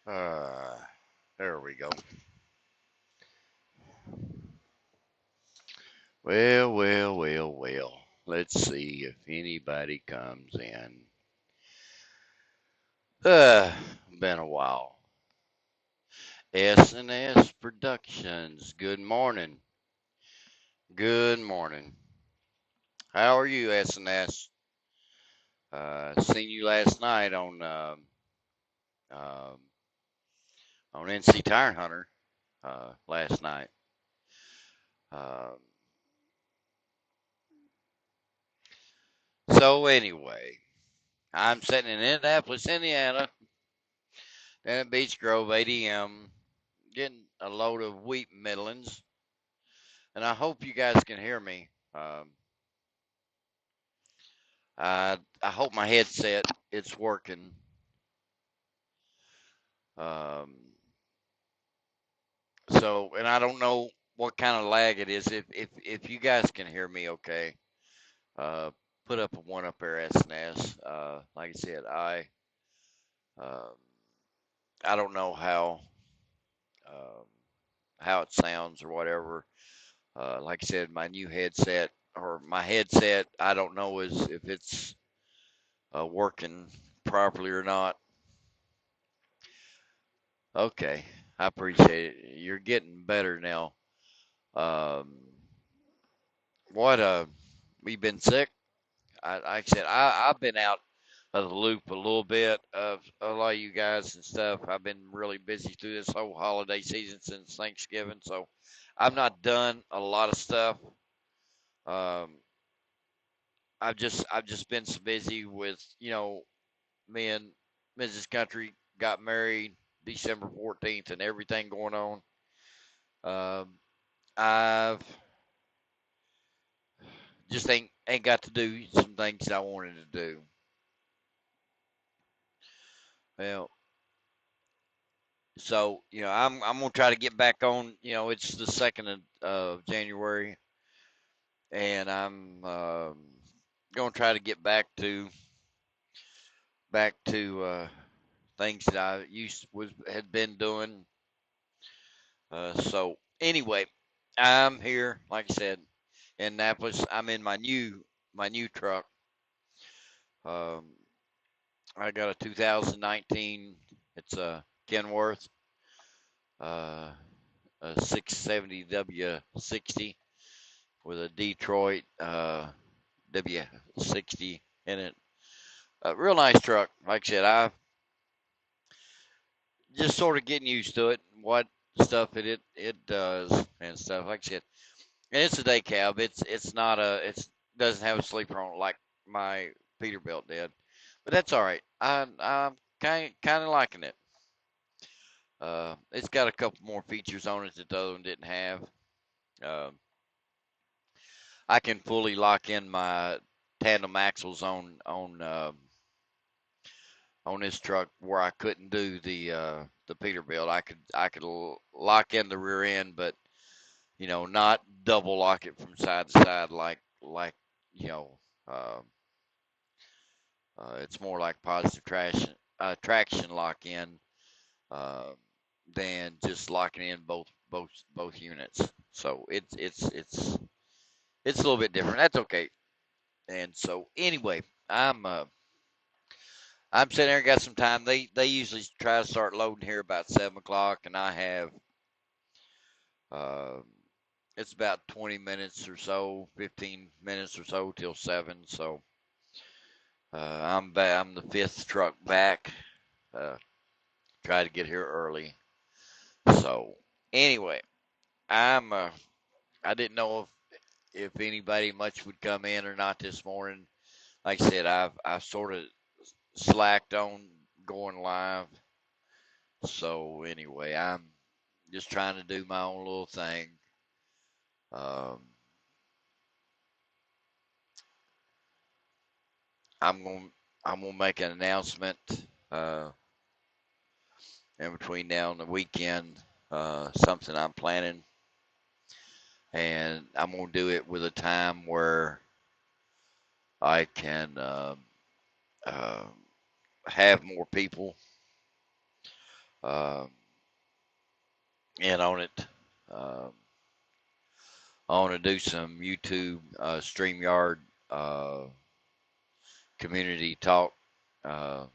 Uh, there we go. Well. Let's see if anybody comes in. Uh, been a while. S&S Productions. Good morning. Good morning. How are you, S&S? Seen you last night um, on NC Tire Hunter. Last night. Um, so anyway, I'm sitting in Indianapolis, Indiana, down at Beech Grove, ADM, getting a load of wheat middlings, and I hope you guys can hear me. I hope my headset it's working. Um, and I don't know what kind of lag it is. If you guys can hear me, okay, uh, put up a one up there, S&S. Like I said, um, I don't know um, how it sounds or whatever. Like I said, my new headset or my headset, I don't know is if it's working properly or not. Okay, I appreciate it. You're getting better now. Um, what we've been sick. Like I said, I've been out of the loop a little bit of a lot of you guys and stuff. I've been really busy through this whole holiday season since Thanksgiving, so I've not done a lot of stuff. Um, I've just been so busy with me and Mrs. Country got married December 14th and everything going on. Um, I've just ain't got to do some things I wanted to do. Well, so I'm gonna try to get back on. It's the 2nd of January, and I'm gonna try to get back to things that I used was had been doing. So anyway, I'm here, like I said, in Annapolis. I'm in my new truck. Um, I got a 2019. It's a Kenworth, uh, a 670W60 with a Detroit W60 in it. A real nice truck. Like I said, I just sort of getting used to it. What stuff it does and stuff. Like I said, and it's a day cab. It's not a it's doesn't have a sleeper on it like my Peterbilt did, but that's all right. I'm kind of liking it. It's got a couple more features on it that the other one didn't have. Um, I can fully lock in my tandem axles on this truck where I couldn't do the Peterbilt. I could lock in the rear end, but not double lock it from side to side like you know. Um, it's more like positive traction lock in uh, than just locking in both units. So it's a little bit different. That's okay. And so anyway, I'm uh, I'm sitting there, got some time. They usually try to start loading here about 7 o'clock, and I have uh, it's about 20 minutes or so, 15 minutes or so till 7. So I'm back. I'm the fifth truck back. Uh, try to get here early. So anyway, I didn't know if anybody much would come in or not this morning. Like I said, I've sort of slacked on going live. So anyway, I'm just trying to do my own little thing. Um, I'm gonna I'm gonna make an announcement uh, in between now and the weekend. Something I'm planning, and I'm gonna do it with a time where I can uh, have more people. um, in on it. Um, I want to do some YouTube, StreamYard, uh, community talk, uh,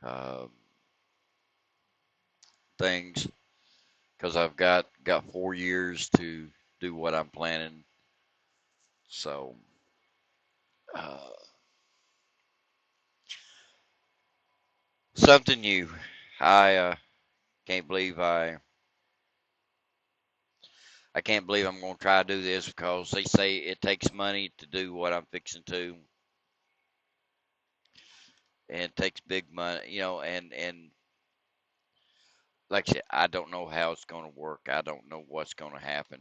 uh, things, because I've got 4 years to do what I'm planning. So, uh, something new. I can't believe I can't believe I'm going to try to do this, because they say it takes money to do what I'm fixing to, and it takes big money, and like I said, I don't know how it's going to work. I don't know what's going to happen.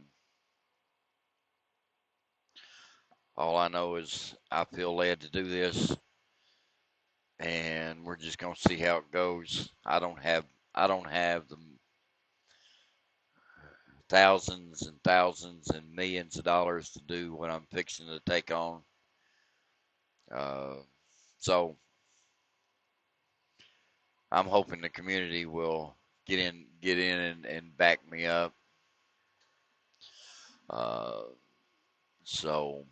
All I know is I feel led to do this, and we're just going to see how it goes. I don't have the thousands and thousands and millions of dollars to do what I'm fixing to take on. Uh, so I'm hoping the community will get in and back me up. Uh, so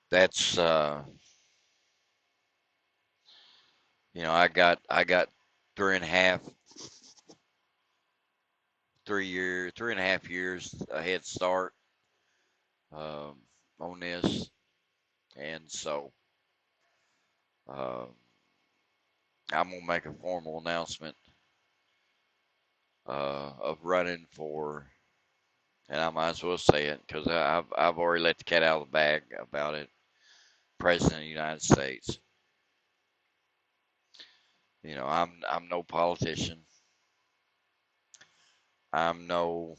that's I got three and a half 3.5 years a head start, um, on this, and so um, I'm gonna make a formal announcement of running for, and I might as well say it because I've already let the cat out of the bag about it. President of the United States. I'm no politician. I'm no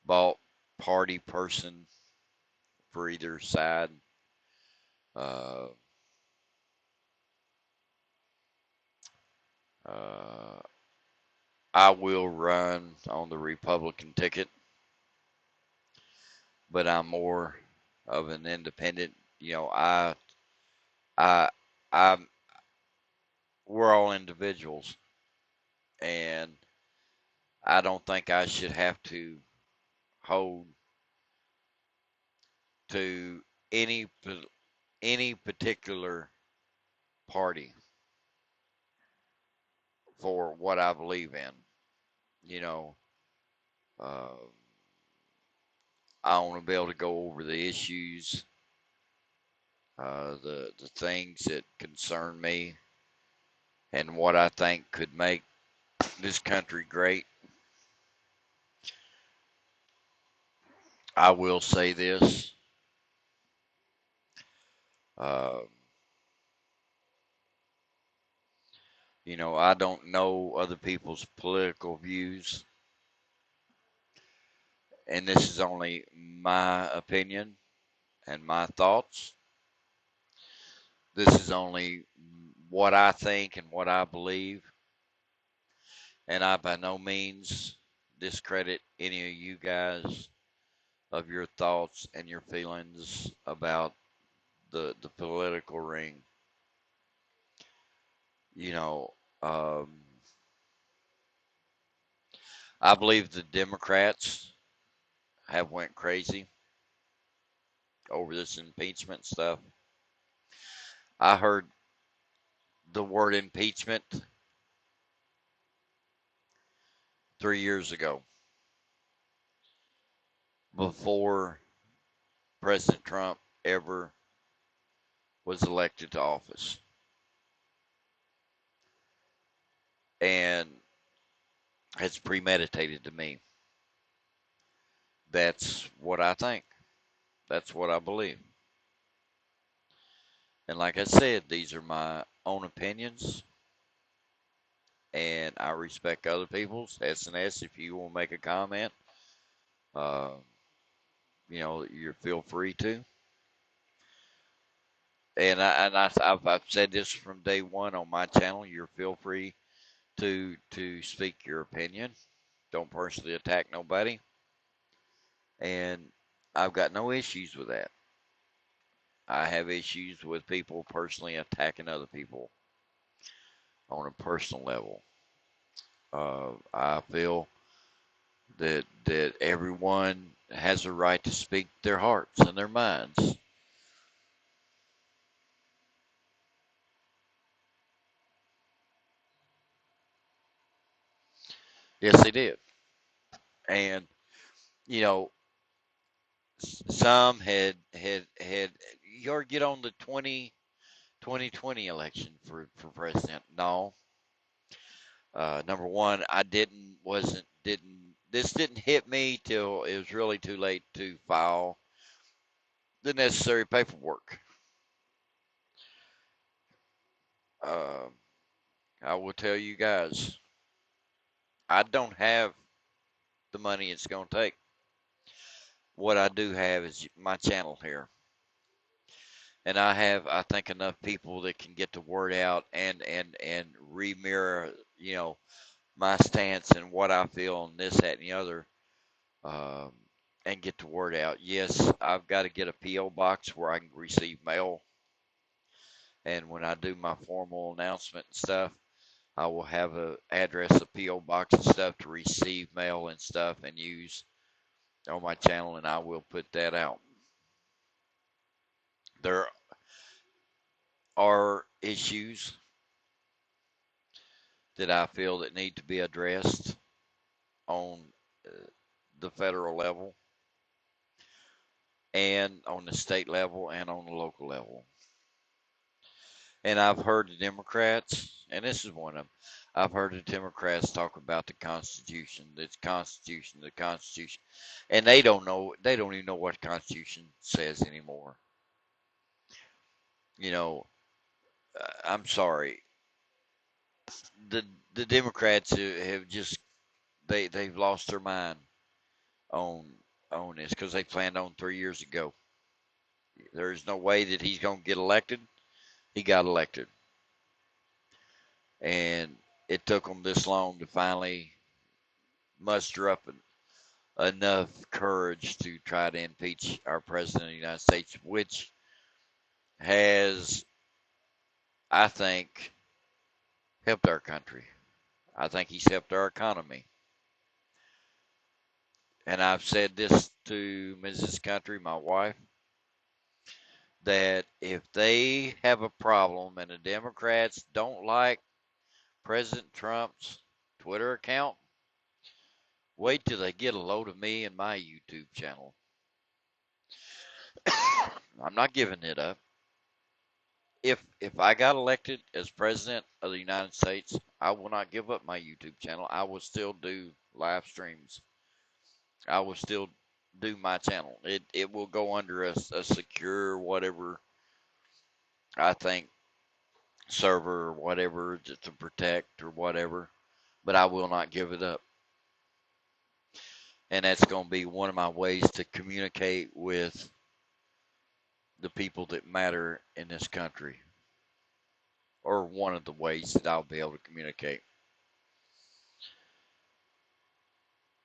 bought party person for either side. Uh, uh, I will run on the Republican ticket, but I'm more of an independent. You know, I, I'm. We're all individuals, and I don't think I should have to hold to any any particular party for what I believe in. You know, uh, I want to be able to go over the issues, the things that concern me, and what I think could make this country great. I will say this: uh, I don't know other people's political views, and this is only my opinion and my thoughts. This is only what I think and what I believe, and I by no means discredit any of you guys of your thoughts and your feelings about the political ring. You know, um, I believe the Democrats have went crazy over this impeachment stuff. I heard the word impeachment 3 years ago, before President Trump ever was elected to office, and it's premeditated to me. That's what I think. That's what I believe. And like I said, these are my own opinions, and I respect other people's. S&S, if you want to make a comment, uh, you feel free to. I've said this from day one on my channel. You're feel free to speak your opinion. Don't personally attack nobody, and I've got no issues with that. I have issues with people personally attacking other people on a personal level. I feel that everyone has a right to speak their hearts and their minds. Yes, they did. And you know, some had you get on the 2020 election for president. No, number one, I didn't this didn't hit me till it was really too late to file the necessary paperwork. Uh, I will tell you guys, I don't have the money it's going to take. What I do have is my channel here, and I have, I think, enough people that can get the word out and remirror, my stance and what I feel on this, that, and the other, um, and get the word out. Yes, I've got to get a PO box where I can receive mail, and when I do my formal announcement and stuff, I will have a address, a PO box and stuff to receive mail and stuff and use on my channel, and I will put that out. There are issues that I feel that need to be addressed on the federal level and on the state level and on the local level. And I've heard the Democrats, and this is one of them. I've heard the Democrats talk about the Constitution, the Constitution, and they don't know. They don't even know what the Constitution says anymore. You know, I'm sorry. The the Democrats have just they've lost their mind on this because they planned on 3 years ago. There's no way that he's going to get elected. He got elected, and it took them this long to finally muster up enough courage to try to impeach our president of the United States, which has, I think, helped our country. I think he's helped our economy. And I've said this to Mrs. Country, my wife, that if they have a problem and the Democrats don't like President Trump's Twitter account, wait till they get a load of me and my YouTube channel. I'm not giving it up. If I got elected as president of the United States, I will not give up my YouTube channel. I will still do live streams. I will still do my channel. It will go under a secure whatever, I think, server or whatever to protect or whatever, but I will not give it up. And that's going to be one of my ways to communicate with the people that matter in this country, or one of the ways that I'll be able to communicate.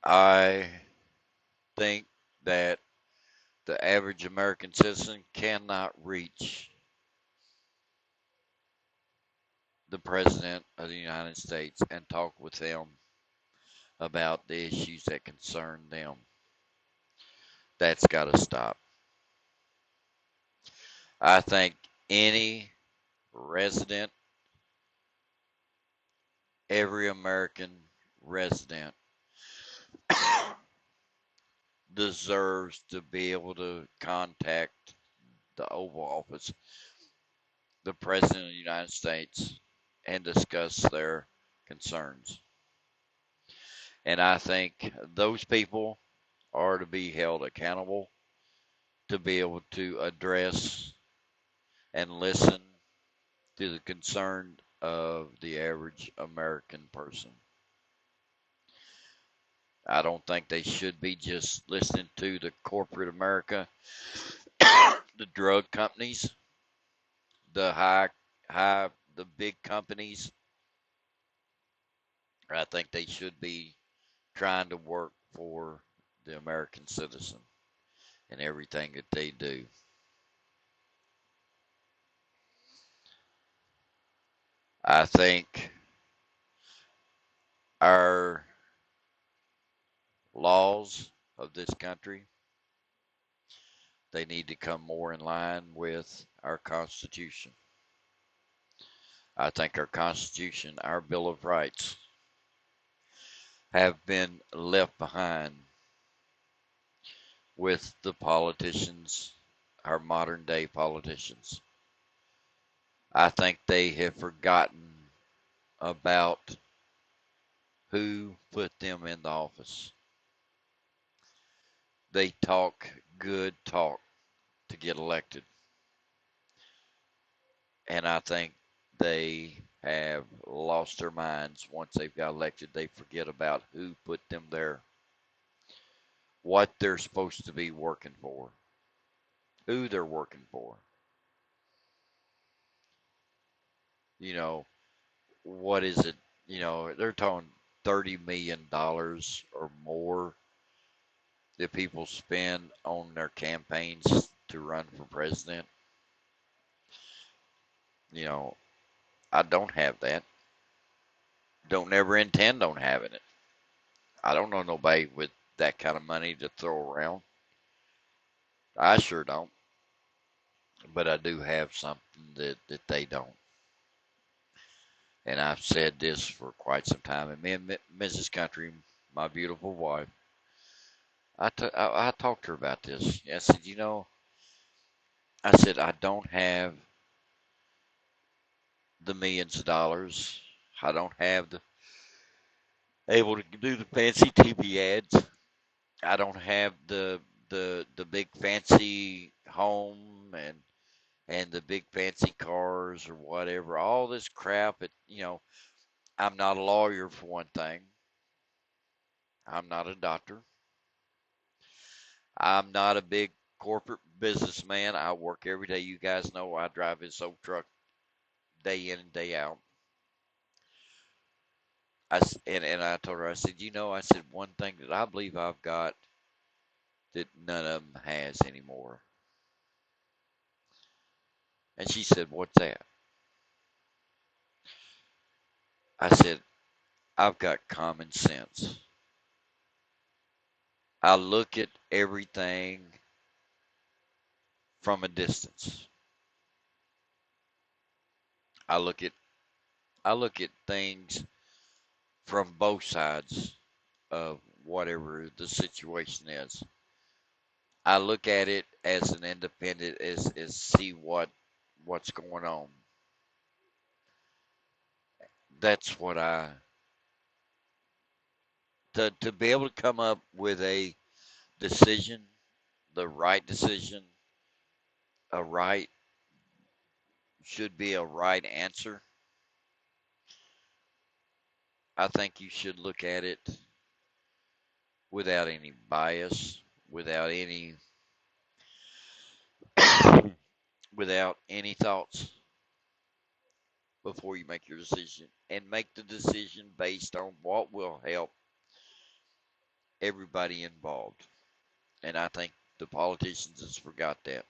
I think that the average American citizen cannot reach the President of the United States and talk with them about the issues that concern them. That's got to stop. I think any resident, every American resident, deserves to be able to contact the Oval Office, the President of the United States, and discuss their concerns. And I think those people are to be held accountable to be able to address and listen to the concern of the average American person. I don't think they should be just listening to the corporate America, the drug companies, the the big companies. I think they should be trying to work for the American citizen in everything that they do. I think our laws of this country, they need to come more in line with our Constitution. I think our Constitution, our Bill of Rights, have been left behind with the politicians, our modern day politicians. I think they have forgotten about who put them in the office. They talk good talk to get elected. And I think they have lost their minds once they've got elected. They forget about who put them there, what they're supposed to be working for, who they're working for. You know, what is it? They're talking $30 million or more that people spend on their campaigns to run for president. You know, I don't have that. Don't ever intend on having it. I don't know nobody with that kind of money to throw around. I sure don't. But I do have something that they don't. And I've said this for quite some time. And me and Mrs. Country, my beautiful wife, I talked to her about this. I said, I said, I don't have the millions of dollars. I don't have the able to do the fancy TV ads. I don't have the big fancy home and the big fancy cars or whatever. All this crap. I'm not a lawyer for one thing. I'm not a doctor. I'm not a big corporate businessman. I work every day. You guys know I drive this old truck day in and day out. And I told her, I said, I said, one thing that I believe I've got that none of them has anymore. And she said, what's that? I said, I've got common sense. I look at everything from a distance. I look at I look at things from both sides of whatever the situation is. I look at it as an independent as see what's going on. That's what I to be able to come up with a decision, the right decision, a right should be a right answer. I think you should look at it without any bias, without any without any thoughts before you make your decision and make the decision based on what will help everybody involved. And I think the politicians has forgot that.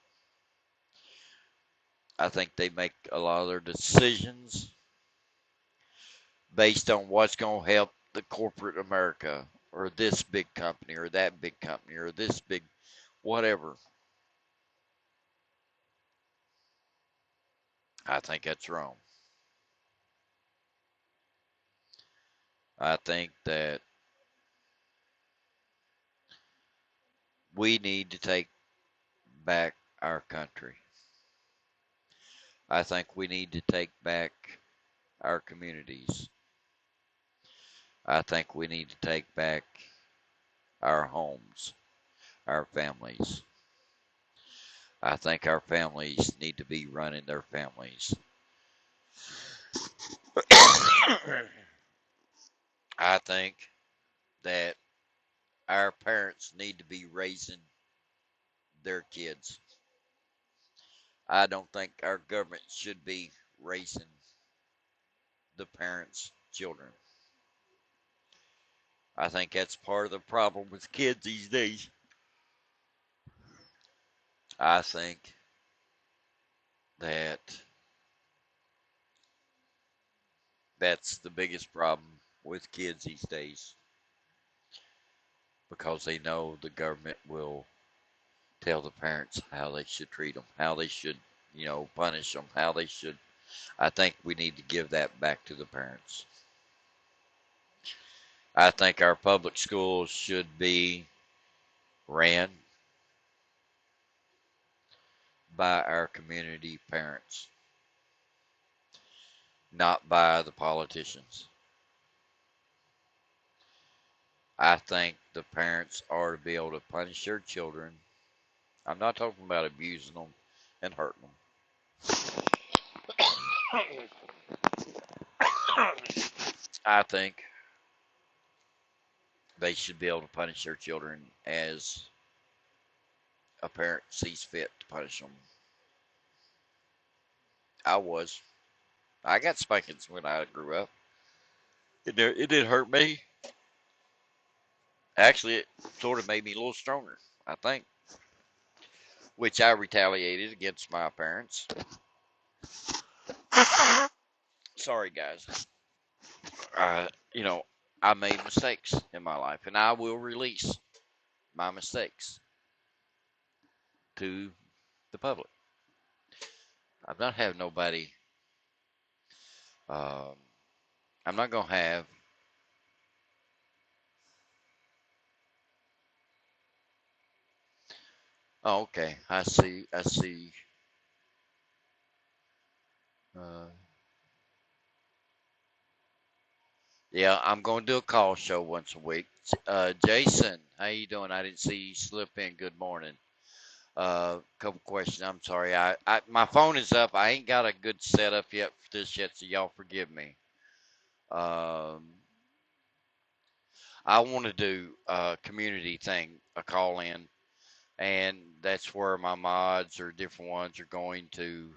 I think they make a lot of their decisions based on what's going to help the corporate America or this big company or that big company or this big whatever. I think that's wrong. I think that we need to take back our country. I think we need to take back our communities. I think we need to take back our homes, our families. I think our families need to be running their families. I think that our parents need to be raising their kids. I don't think our government should be raising the parents' children. I think that's part of the problem with kids these days. I think that that's the biggest problem with kids these days because they know the government will tell the parents how they should treat them, how they should, punish them, how they should. I think we need to give that back to the parents. I think our public schools should be ran by our community parents, not by the politicians. I think the parents are to be able to punish their children. I'm not talking about abusing them and hurting them. I think they should be able to punish their children as a parent sees fit to punish them. I was. I got spankings when I grew up. It did hurt me. Actually, it sort of made me a little stronger, I think, which I retaliated against my parents. Sorry, guys. Uh, you know, I made mistakes in my life, and I will release my mistakes to the public. I'm not having nobody. Um, I'm not gonna have. Oh, okay. I see. I see. Uh, yeah, I'm gonna do a call show once a week. Jason, how you doing? I didn't see you slip in. Good morning. Couple questions. I'm sorry. My phone is up. I ain't got a good setup yet for this yet, so y'all forgive me. Um, I want to do a community thing, a call in, and that's where my mods or different ones are going to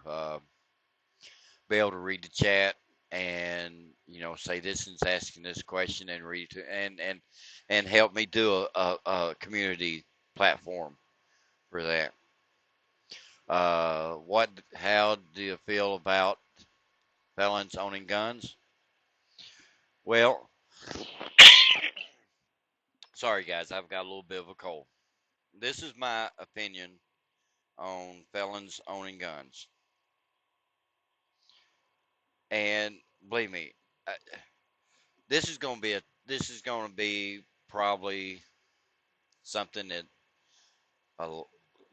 be able to read the chat and say this is asking this question and read it to, and help me do a community platform for that. How do you feel about felons owning guns? Well, sorry guys, I've got a little bit of a cold. This is my opinion on felons owning guns, and believe me, I, this is going to be probably something that uh,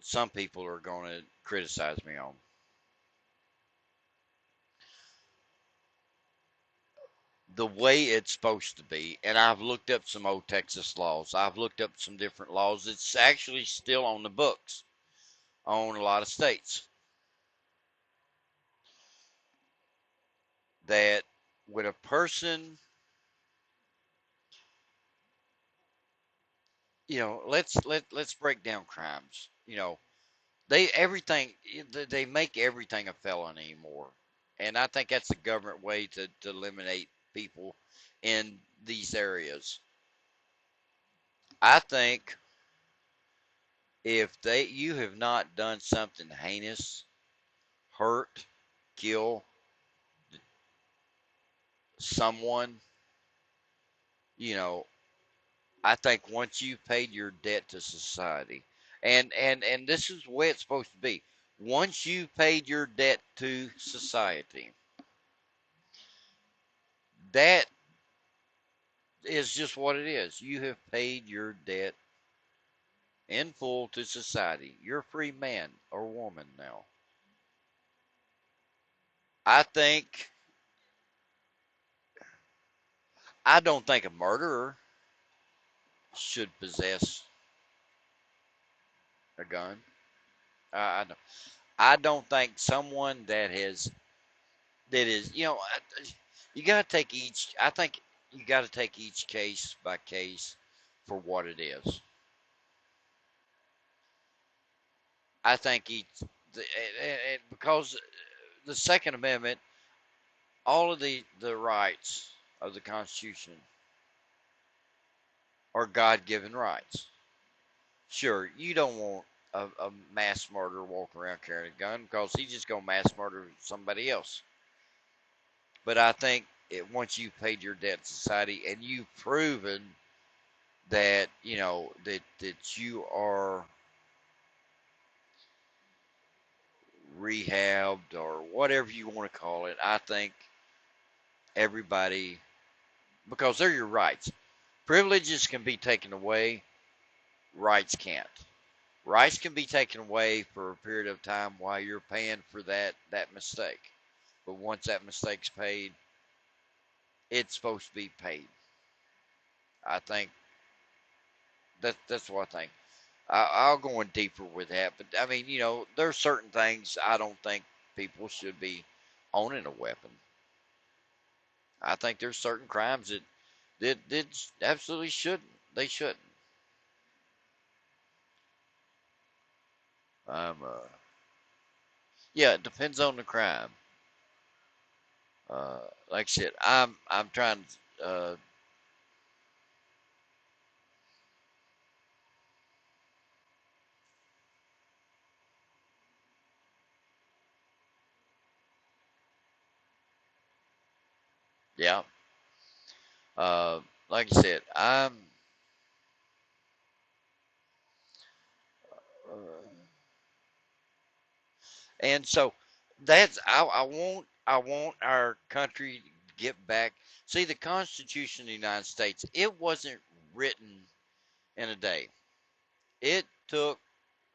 some people are going to criticize me on. The way it's supposed to be, and I've looked up some old Texas laws. I've looked up some different laws. It's actually still on the books on a lot of states that when a person, let's break down crimes. They make everything a felony anymore, and I think that's a government way to eliminate people in these areas. I think if they you have not done something heinous, hurt, kill someone, you know, I think once you've paid your debt to society, and this is the way it's supposed to be. Once you've paid your debt to society, that is just what it is. You have paid your debt in full to society. You're a free man or woman now. I think I don't think a murderer should possess a gun. I don't. I don't think someone that is you got to take each. I think you got to take each case by case for what it is. I think because the Second Amendment, all of the rights of the Constitution are God-given rights. Sure, you don't want a mass murderer walking around carrying a gun because he's just gonna mass murder somebody else. But I think once you've paid your debt to society and you've proven that that you are rehabbed or whatever you want to call it, I think everybody, because they're your rights. Privileges can be taken away, rights can't. Rights can be taken away for a period of time while you're paying for that mistake. But once that mistake's paid, it's supposed to be paid. I think that's what I think. I'll go in deeper with that, but I mean, there's certain things I don't think people should be owning a weapon. I think there's certain crimes that absolutely shouldn't. They shouldn't. Yeah, it depends on the crime. Uh, like I said, I'm trying to. Yeah. Uh, like I said, and so I want our country to get back. See, the Constitution of the United States, it wasn't written in a day. It took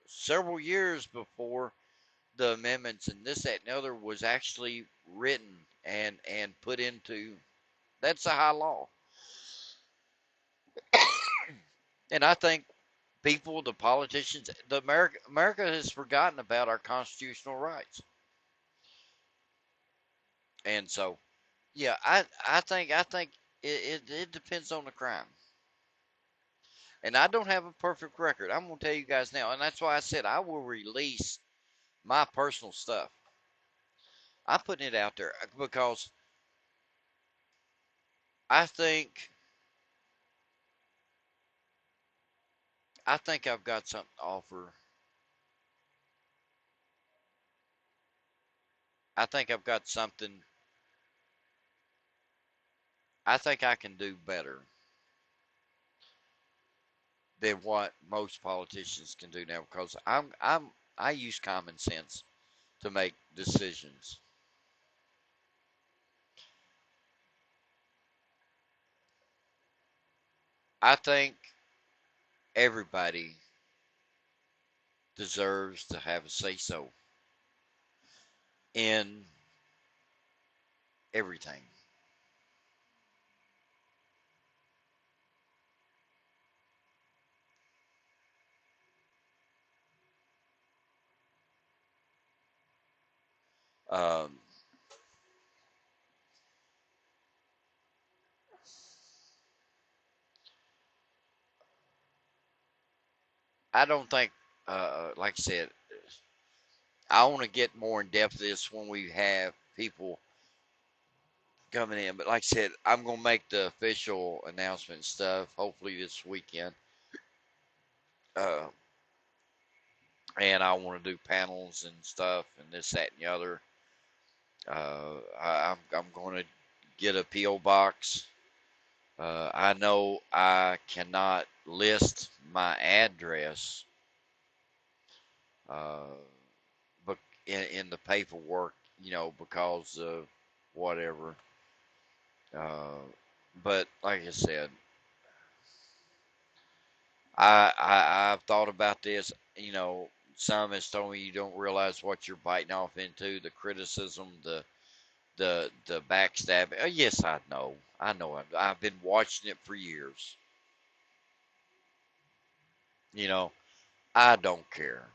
several years before the amendments and this, that, and the other was actually written and put into. That's a high law, and I think people, the politicians, America has forgotten about our constitutional rights, and so yeah, I think it depends on the crime, and I don't have a perfect record. I'm gonna tell you guys now, and that's why I said I will release my personal stuff. I'm putting it out there because I think I think I've got something to offer. I think I've got something. I think I can do better than what most politicians can do now because I use common sense to make decisions. I think everybody deserves to have a say so in everything. Um, I don't think, like I said, I want to get more in depth of this when we have people coming in. But like I said, I'm gonna make the official announcement stuff hopefully this weekend. Uh, and I want to do panels and stuff and this, that, and the other. I'm going to get a PO box. I know I cannot list my address, uh, but in the paperwork, because of whatever. Uh, but like I said, I've thought about this. Some has told me you don't realize what you're biting off into, the criticism, the backstabbing. Yes, I know. I know. I've been watching it for years. You know, I don't care.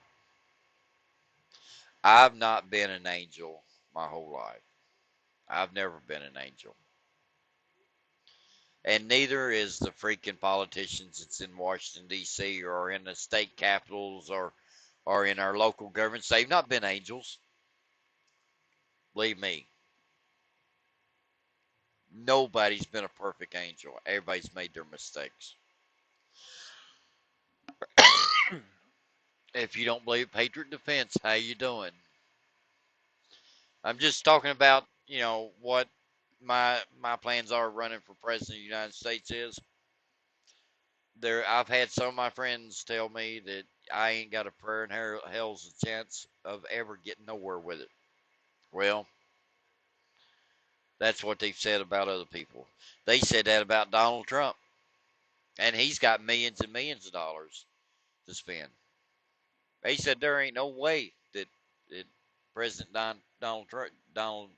I've not been an angel my whole life. I've never been an angel. And neither is the freaking politicians that's in Washington D.C. or in the state capitals or in our local governments. They've not been angels. Believe me. Nobody's been a perfect angel. Everybody's made their mistakes. If you don't believe Patriot Defense, how you doing? I'm just talking about, what. my plans are running for president of the United States is there. I've had some of my friends tell me that I ain't got a prayer in hell's chance of ever getting nowhere with it. Well, that's what they've said about other people. They said that about Donald Trump, and he's got millions and millions of dollars to spend. They said there ain't no way that President Donald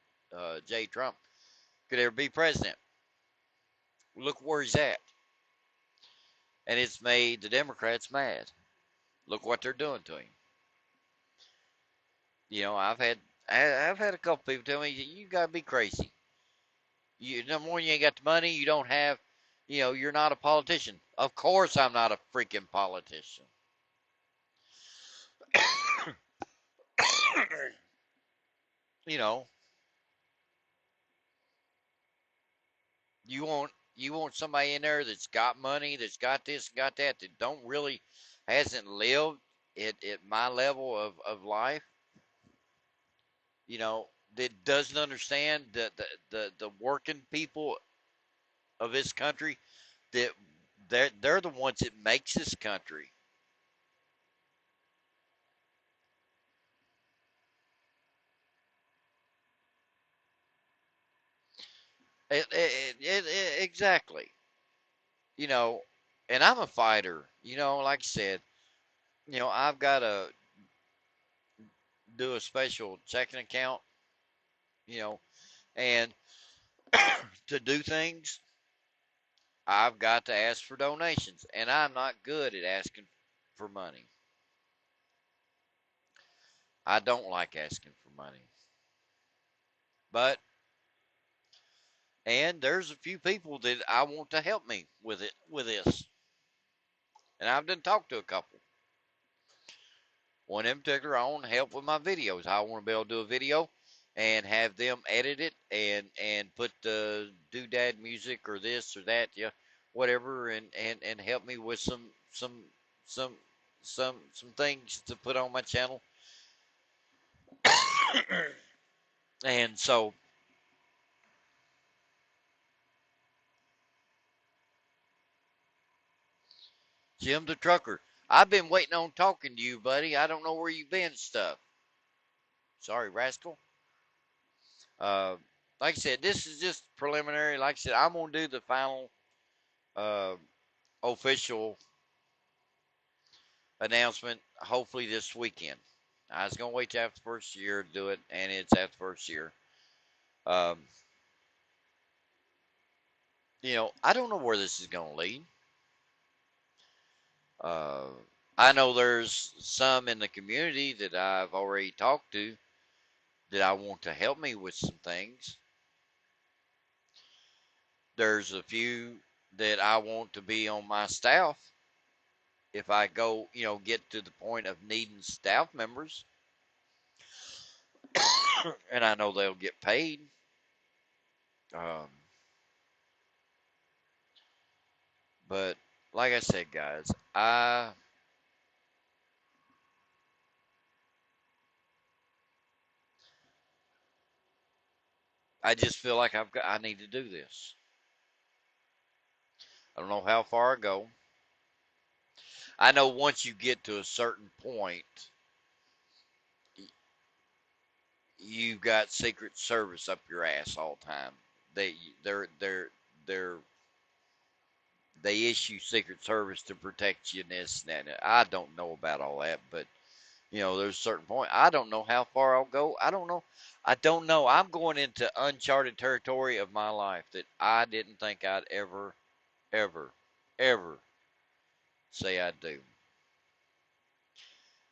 J. Trump could ever be president. Look where he's at, and it's made the Democrats mad. Look what they're doing to him. You know, I've had a couple people tell me you gotta be crazy. Number one, you ain't got the money. You don't have, you're not a politician. Of course, I'm not a freaking politician. you know, you want somebody in there that's got money, that's got this, got that, that don't really hasn't lived at my level of life. You know, that doesn't understand the working people of this country. That they're the ones that makes this country. Exactly. You know, and I'm a fighter. Like I said, I've got to do a special checking account. You know, and to do things, I've got to ask for donations, and I'm not good at asking for money. I don't like asking for money, but and there's a few people that I want to help me with this, and I've done talked to a couple. One in particular, I want help with my videos. I want to be able to do a video and have them edit it and put the doodad music or this or that, yeah, whatever, and help me with some some things to put on my channel. And so, Jim the trucker, I've been waiting on talking to you, buddy. I don't know where you been, stuff. Sorry, rascal. Uh, like I said, this is just preliminary. Like I said, I'm gonna do the final uh, official announcement hopefully this weekend. I was gonna wait till after the first year to do it, and it's after the first year. Um, I don't know where this is gonna lead. Uh, I know there's some in the community that I've already talked to that I want to help me with some things. There's a few that I want to be on my staff if I go, get to the point of needing staff members, and I know they'll get paid. Um, but like I said, guys, I just feel like I need to do this. I don't know how far I go. I know once you get to a certain point, you got Secret Service up your ass all the time. They they're they issue Secret Service to protect you and this and that. And I don't know about all that, but there's a certain point. I don't know how far I'll go. I don't know. I don't know. I'm going into uncharted territory of my life that I didn't think I'd ever, ever say I'd do.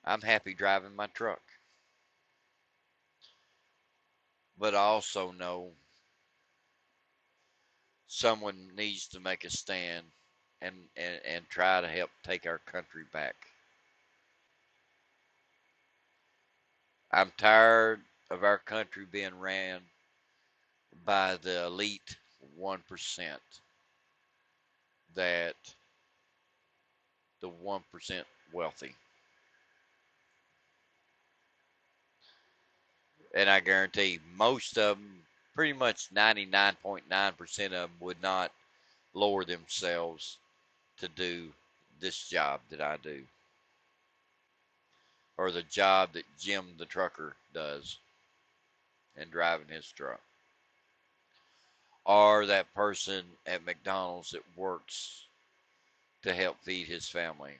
I'm happy driving my truck, but I also know someone needs to make a stand and try to help take our country back. I'm tired of our country being ran by the elite 1%, that the 1% wealthy. And I guarantee most of them. pretty much 99.9% of them would not lower themselves to do this job that I do, or the job that Jim the trucker does and driving his truck, or that person at McDonald's that works to help feed his family,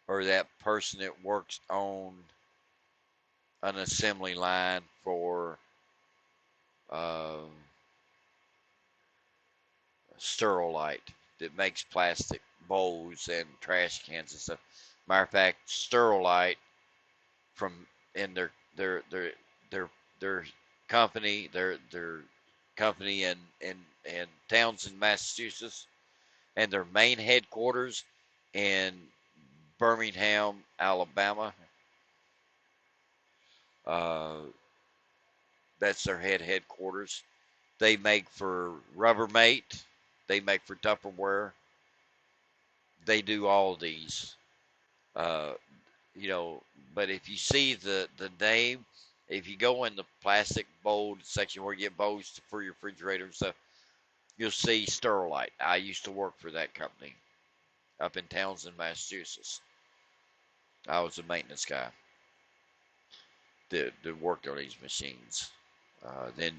or that person that works on an assembly line for uh, Sterilite that makes plastic bowls and trash cans and stuff. Matter of fact, Sterilite from in their their company their company in Townsend, Massachusetts, and their main headquarters in Birmingham, Alabama. Uh, that's their headquarters. They make for Rubbermaid. They make for Tupperware. They do all these. Uh, you know, but if you see the name, if you go in the plastic bowl section where you get bowls for your refrigerator and stuff, you'll see Sterilite. I used to work for that company up in Townsend, Massachusetts. I was a maintenance guy that worked on these machines. Then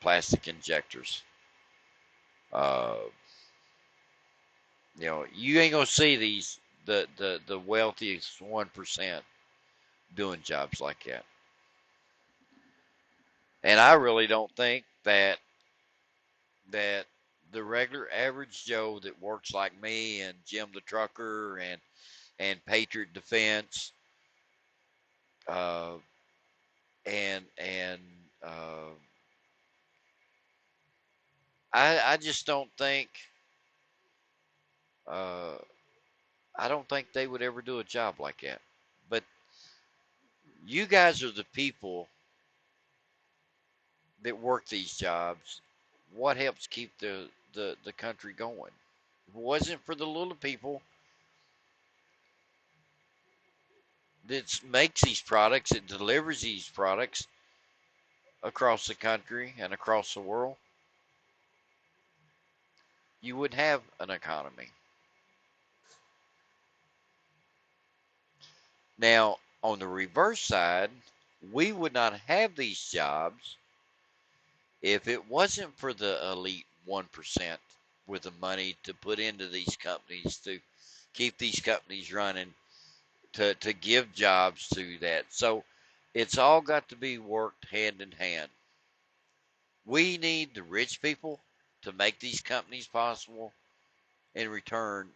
plastic injectors. Uh, you ain't gonna see these the wealthiest 1% doing jobs like that. And I really don't think that the regular average Joe that works like me and Jim the trucker and Patriot Defense uh, and I just don't think uh, I don't think they would ever do a job like that. But you guys are the people that work these jobs. What helps keep the country going? If it wasn't for the little people that makes these products, that delivers these products across the country and across the world, you wouldn't have an economy. Now, on the reverse side, we would not have these jobs if it wasn't for the elite 1% with the money to put into these companies to keep these companies running, to give jobs to that. So it's all got to be worked hand in hand. We need the rich people to make these companies possible. In return,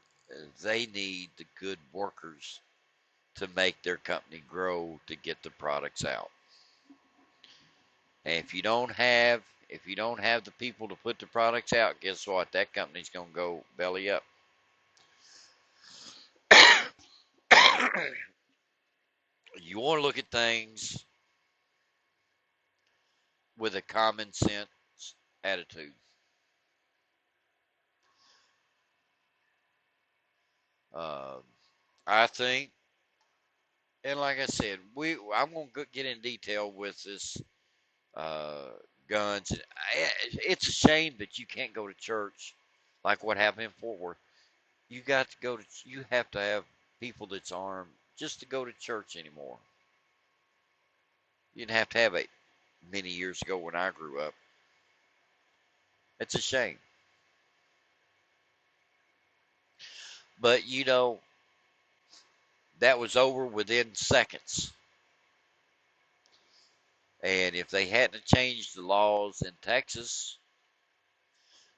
they need the good workers to make their company grow to get the products out. And if you don't have the people to put the products out, guess what? That company's gonna go belly up. You want to look at things with a common sense attitude. Uh, I think, and like I said, I'm gonna get in detail with this uh, guns. It's a shame that you can't go to church like what happened in Fort Worth. You have to have people that's armed just to go to church anymore. You didn't have to have it many years ago when I grew up. It's a shame. But that was over within seconds. And if they hadn't changed the laws in Texas,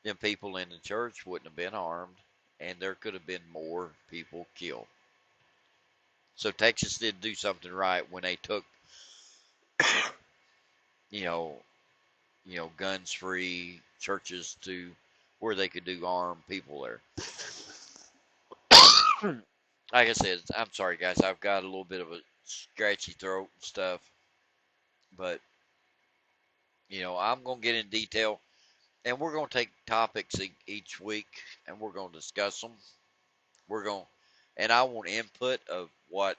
then people in the church wouldn't have been armed and there could have been more people killed. So Texas did do something right when they took, you know, guns free churches to where they could do armed people there. Like I said, I'm sorry guys, I've got a little bit of a scratchy throat and stuff, but I'm gonna get in detail, and we're gonna take topics each week, and we're gonna discuss them. We're gonna, and I want input of what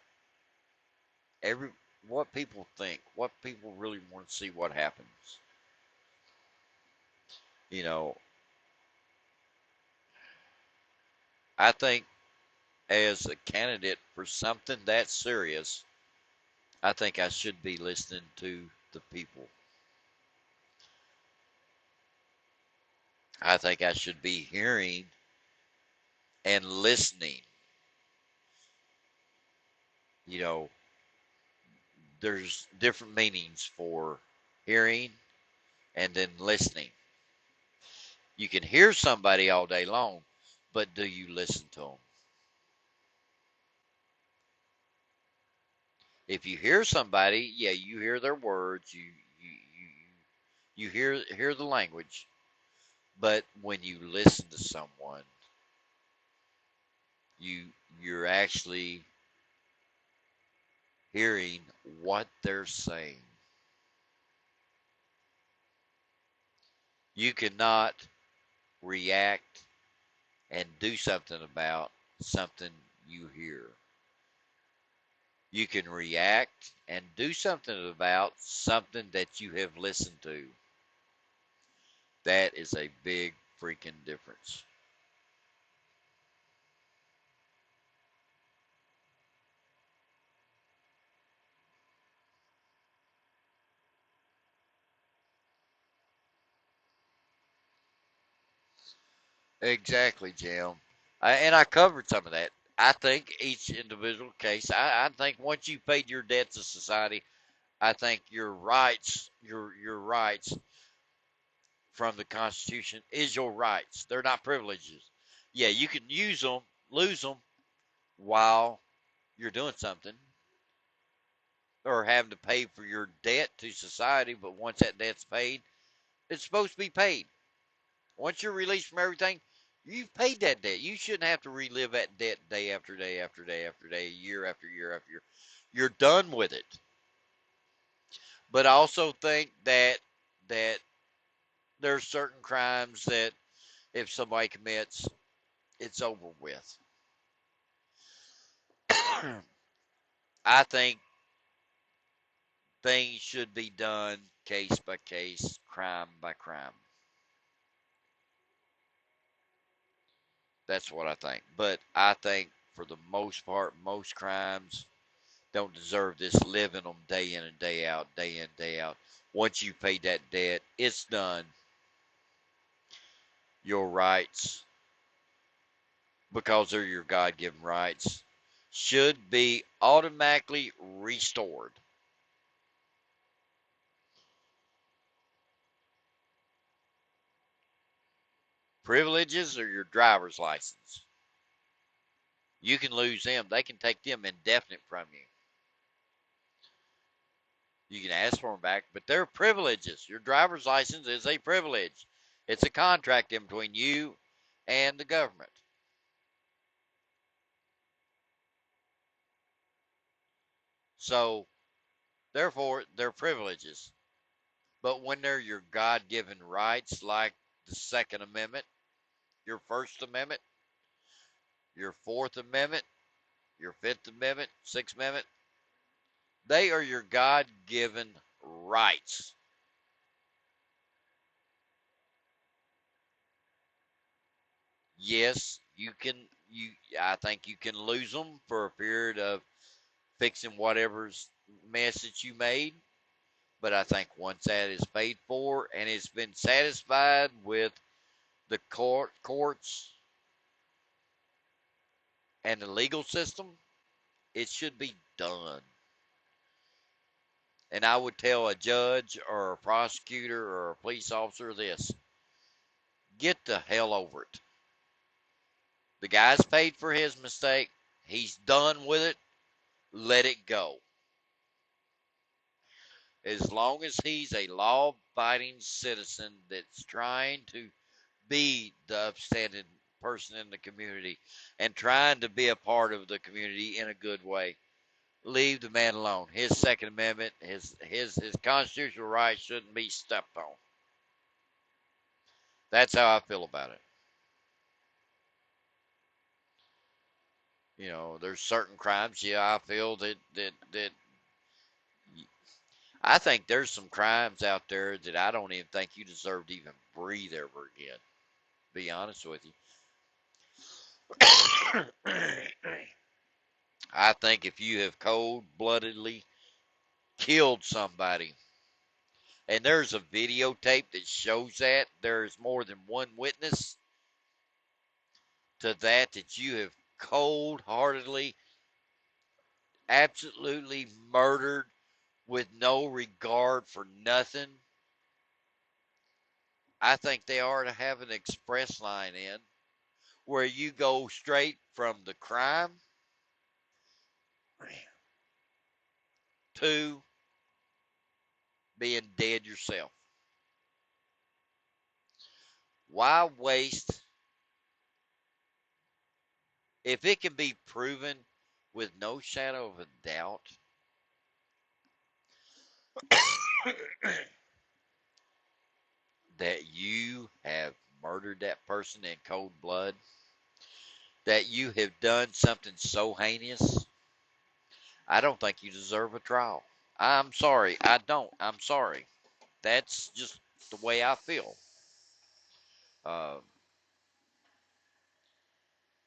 every what people think, what people really want to see what happens. You know, I think as a candidate for something that serious, I think I should be listening to the people. I think I should be hearing and listening. You know, there's different meanings for hearing and then listening. You can hear somebody all day long, but do you listen to them? If you hear somebody, yeah, you hear their words, you hear the language, but when you listen to someone, you you're actually hearing what they're saying. You cannot react and do something about something you hear. You can react and do something about something that you have listened to. That is a big freaking difference. Exactly, Jim. And I covered some of that. I think each individual case, I think once you've paid your debt to society, I think your rights from the Constitution is your rights. They're not privileges. Yeah, you can use them, lose them while you're doing something or having to pay for your debt to society, but once that debt's paid, it's supposed to be paid. Once you're released from everything, you've paid that debt. You shouldn't have to relive that debt day after day after day after day, year after year after year. You're done with it. But I also think that there's certain crimes that if somebody commits, it's over with. I think things should be done case by case, crime by crime. That's what I think. But I think for the most part, most crimes don't deserve this living them day in and day out, day in, day out. Once you pay that debt, it's done. Your rights, because they're your God given rights, should be automatically restored. Privileges are your driver's license. You can lose them. They can take them indefinite from you. You can ask for them back, but they're privileges. Your driver's license is a privilege. It's a contract in between you and the government. So, therefore, they're privileges. But when they're your God given rights, like the Second Amendment, your First Amendment, your Fourth Amendment, your Fifth Amendment, Sixth Amendment, they are your God given rights. Yes, I think you can lose them for a period of fixing whatever's mess that you made. But I think once that is paid for and it's been satisfied with the courts and the legal system, it should be done. And I would tell a judge or a prosecutor or a police officer this: get the hell over it. The guy's paid for his mistake. He's done with it. Let it go. As long as he's a law abiding citizen that's trying to be the upstanding person in the community and trying to be a part of the community in a good way, leave the man alone. His Second Amendment, his constitutional rights shouldn't be stepped on. That's how I feel about it. There's certain crimes. Yeah, I feel that I think there's some crimes out there that I don't even think you deserve to even breathe ever again. Be honest with you. I think if you have cold bloodedly killed somebody, and there's a videotape that shows that, there's more than one witness to that you have cold heartedly, absolutely murdered with no regard for nothing. I think they are to have an express line in where you go straight from the crime to being dead yourself. Why waste if it can be proven with no shadow of a doubt that you have murdered that person in cold blood, that you have done something so heinous? I don't think you deserve a trial. I'm sorry. I don't. I'm sorry. That's just the way I feel. Uh,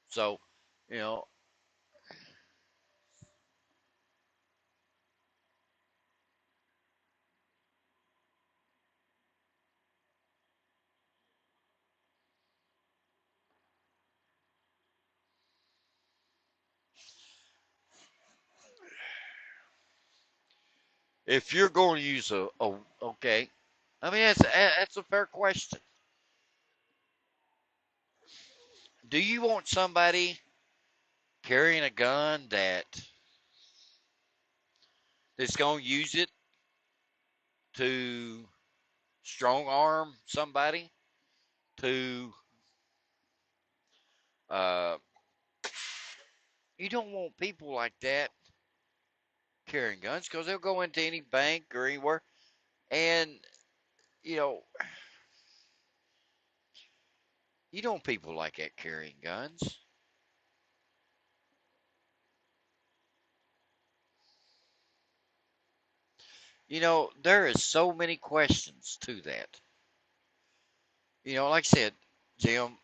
so, you know, if you're going to use okay, I mean that's a fair question. Do you want somebody carrying a gun that's going to use it to strong arm somebody, to uh, you don't want people like that carrying guns because they'll go into any bank or anywhere, and you know you don't want people like that carrying guns. There is so many questions to that. Like I said, Jim,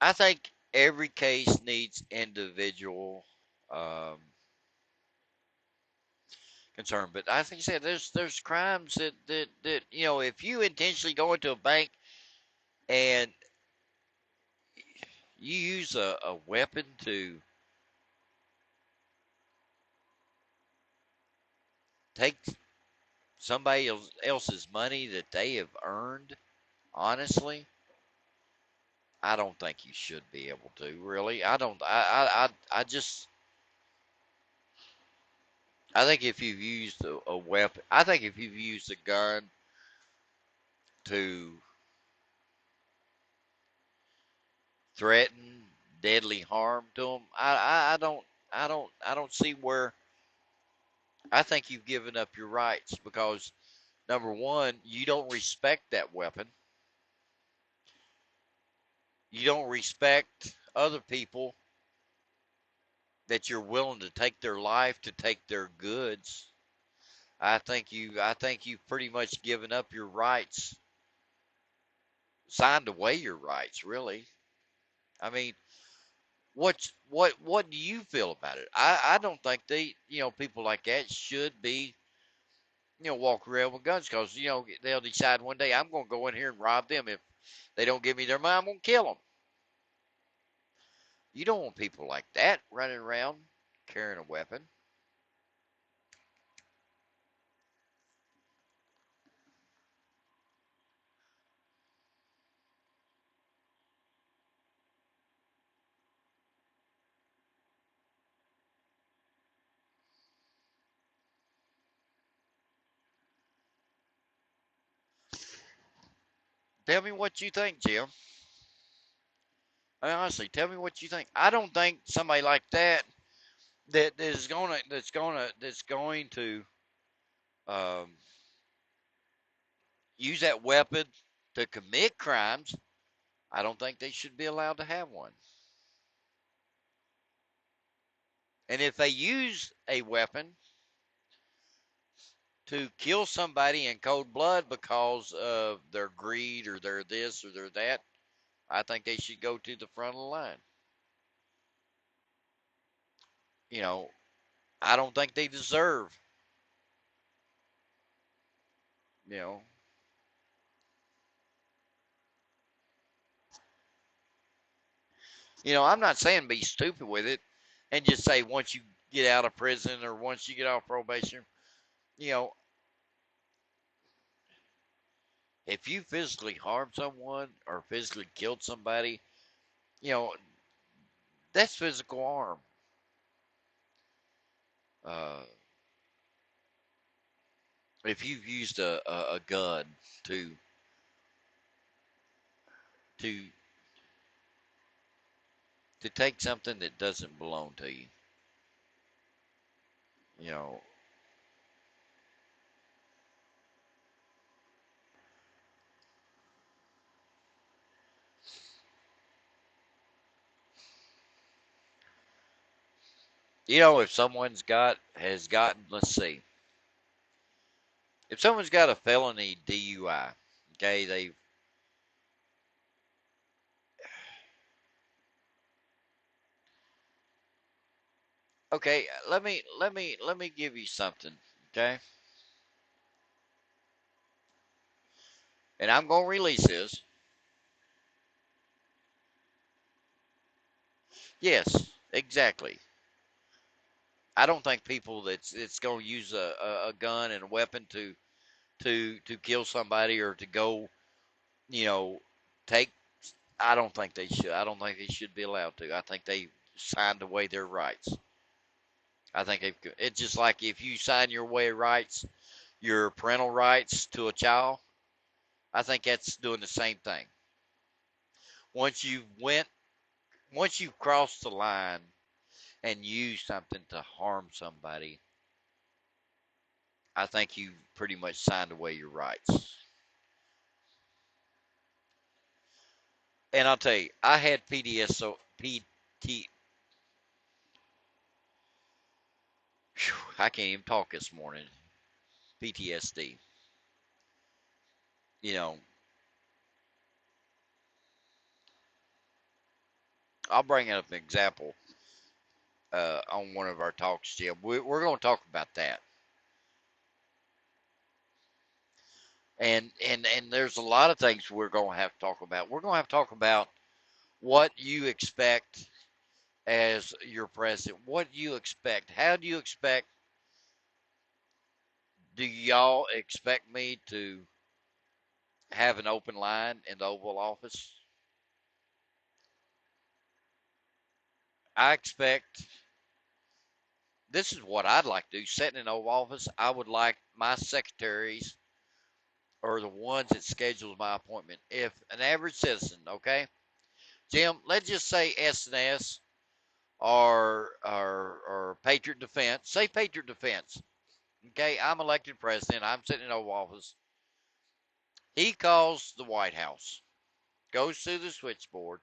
I think every case needs individual um, concern. But I think I said there's crimes that if you intentionally go into a bank and you use a weapon to take somebody else's money that they have earned, honestly, I don't think you should be able to. Really, I don't. I just. I think if you've used a weapon, I think if you've used a gun to threaten deadly harm to them, I don't see where. I think you've given up your rights because number one, you don't respect that weapon. You don't respect other people that you're willing to take their life to take their goods. I think you've pretty much given up your rights, signed away your rights, really. I mean, what do you feel about it? I don't think people like that should be walk around with guns because they'll decide one day I'm going to go in here and rob them if they don't give me their money. I'm going to kill them. You don't want people like that running around carrying a weapon. Tell me what you think, Jim. I mean, honestly, tell me what you think. I don't think somebody like that is going to um, use that weapon to commit crimes. I don't think they should be allowed to have one. And if they use a weapon to kill somebody in cold blood because of their greed or their this or their that, I think they should go to the front of the line. You know, I don't think they deserve, you know, I'm not saying be stupid with it and just say once you get out of prison or once you get off probation, you know, if you physically harmed someone or physically killed somebody, you know, that's physical harm. Uh, if you've used a gun to to to take something that doesn't belong to you, you know, if someone's got has gotten, let's see, if someone's got a felony DUI, okay, they okay. Let me give you something, okay, and I'm gonna release this. Yes, exactly. I don't think people that's gonna use a gun and a weapon to kill somebody or to go, you know, take. I don't think they should. I don't think they should be allowed to. I think they signed away their rights. I think it's just like if you sign your way rights, your parental rights to a child. I think that's doing the same thing. Once you went, once you've crossed the line and used something to harm somebody, I think you pretty much signed away your rights. And I'll tell you, I had PDSO, PT, I can't even talk this morning. PTSD. You know, I'll bring up an example on one of our talks, Jim. We're going to talk about that, and there's a lot of things we're going to have to talk about. We're going to have to talk about what you expect as your president. What do you expect? How do you expect? Do y'all expect me to have an open line in the Oval Office? I expect this is what I'd like to do. Sitting in the Oval Office, I would like my secretaries or the ones that schedules my appointment. If an average citizen, okay, Jim, let's just say S&S or Patriot Defense. Say Patriot Defense. Okay, I'm elected president. I'm sitting in the Oval Office. He calls the White House, goes to the switchboard,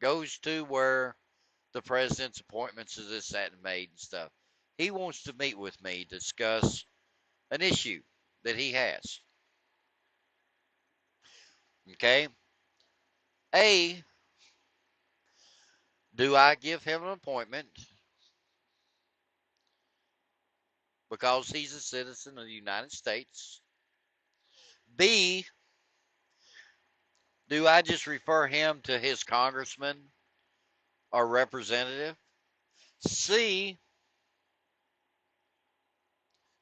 goes to where the president's appointments is this, that, and made and stuff. He wants to meet with me, discuss an issue that he has. Okay. A, do I give him an appointment because he's a citizen of the United States? B, do I just refer him to his congressman or representative? C,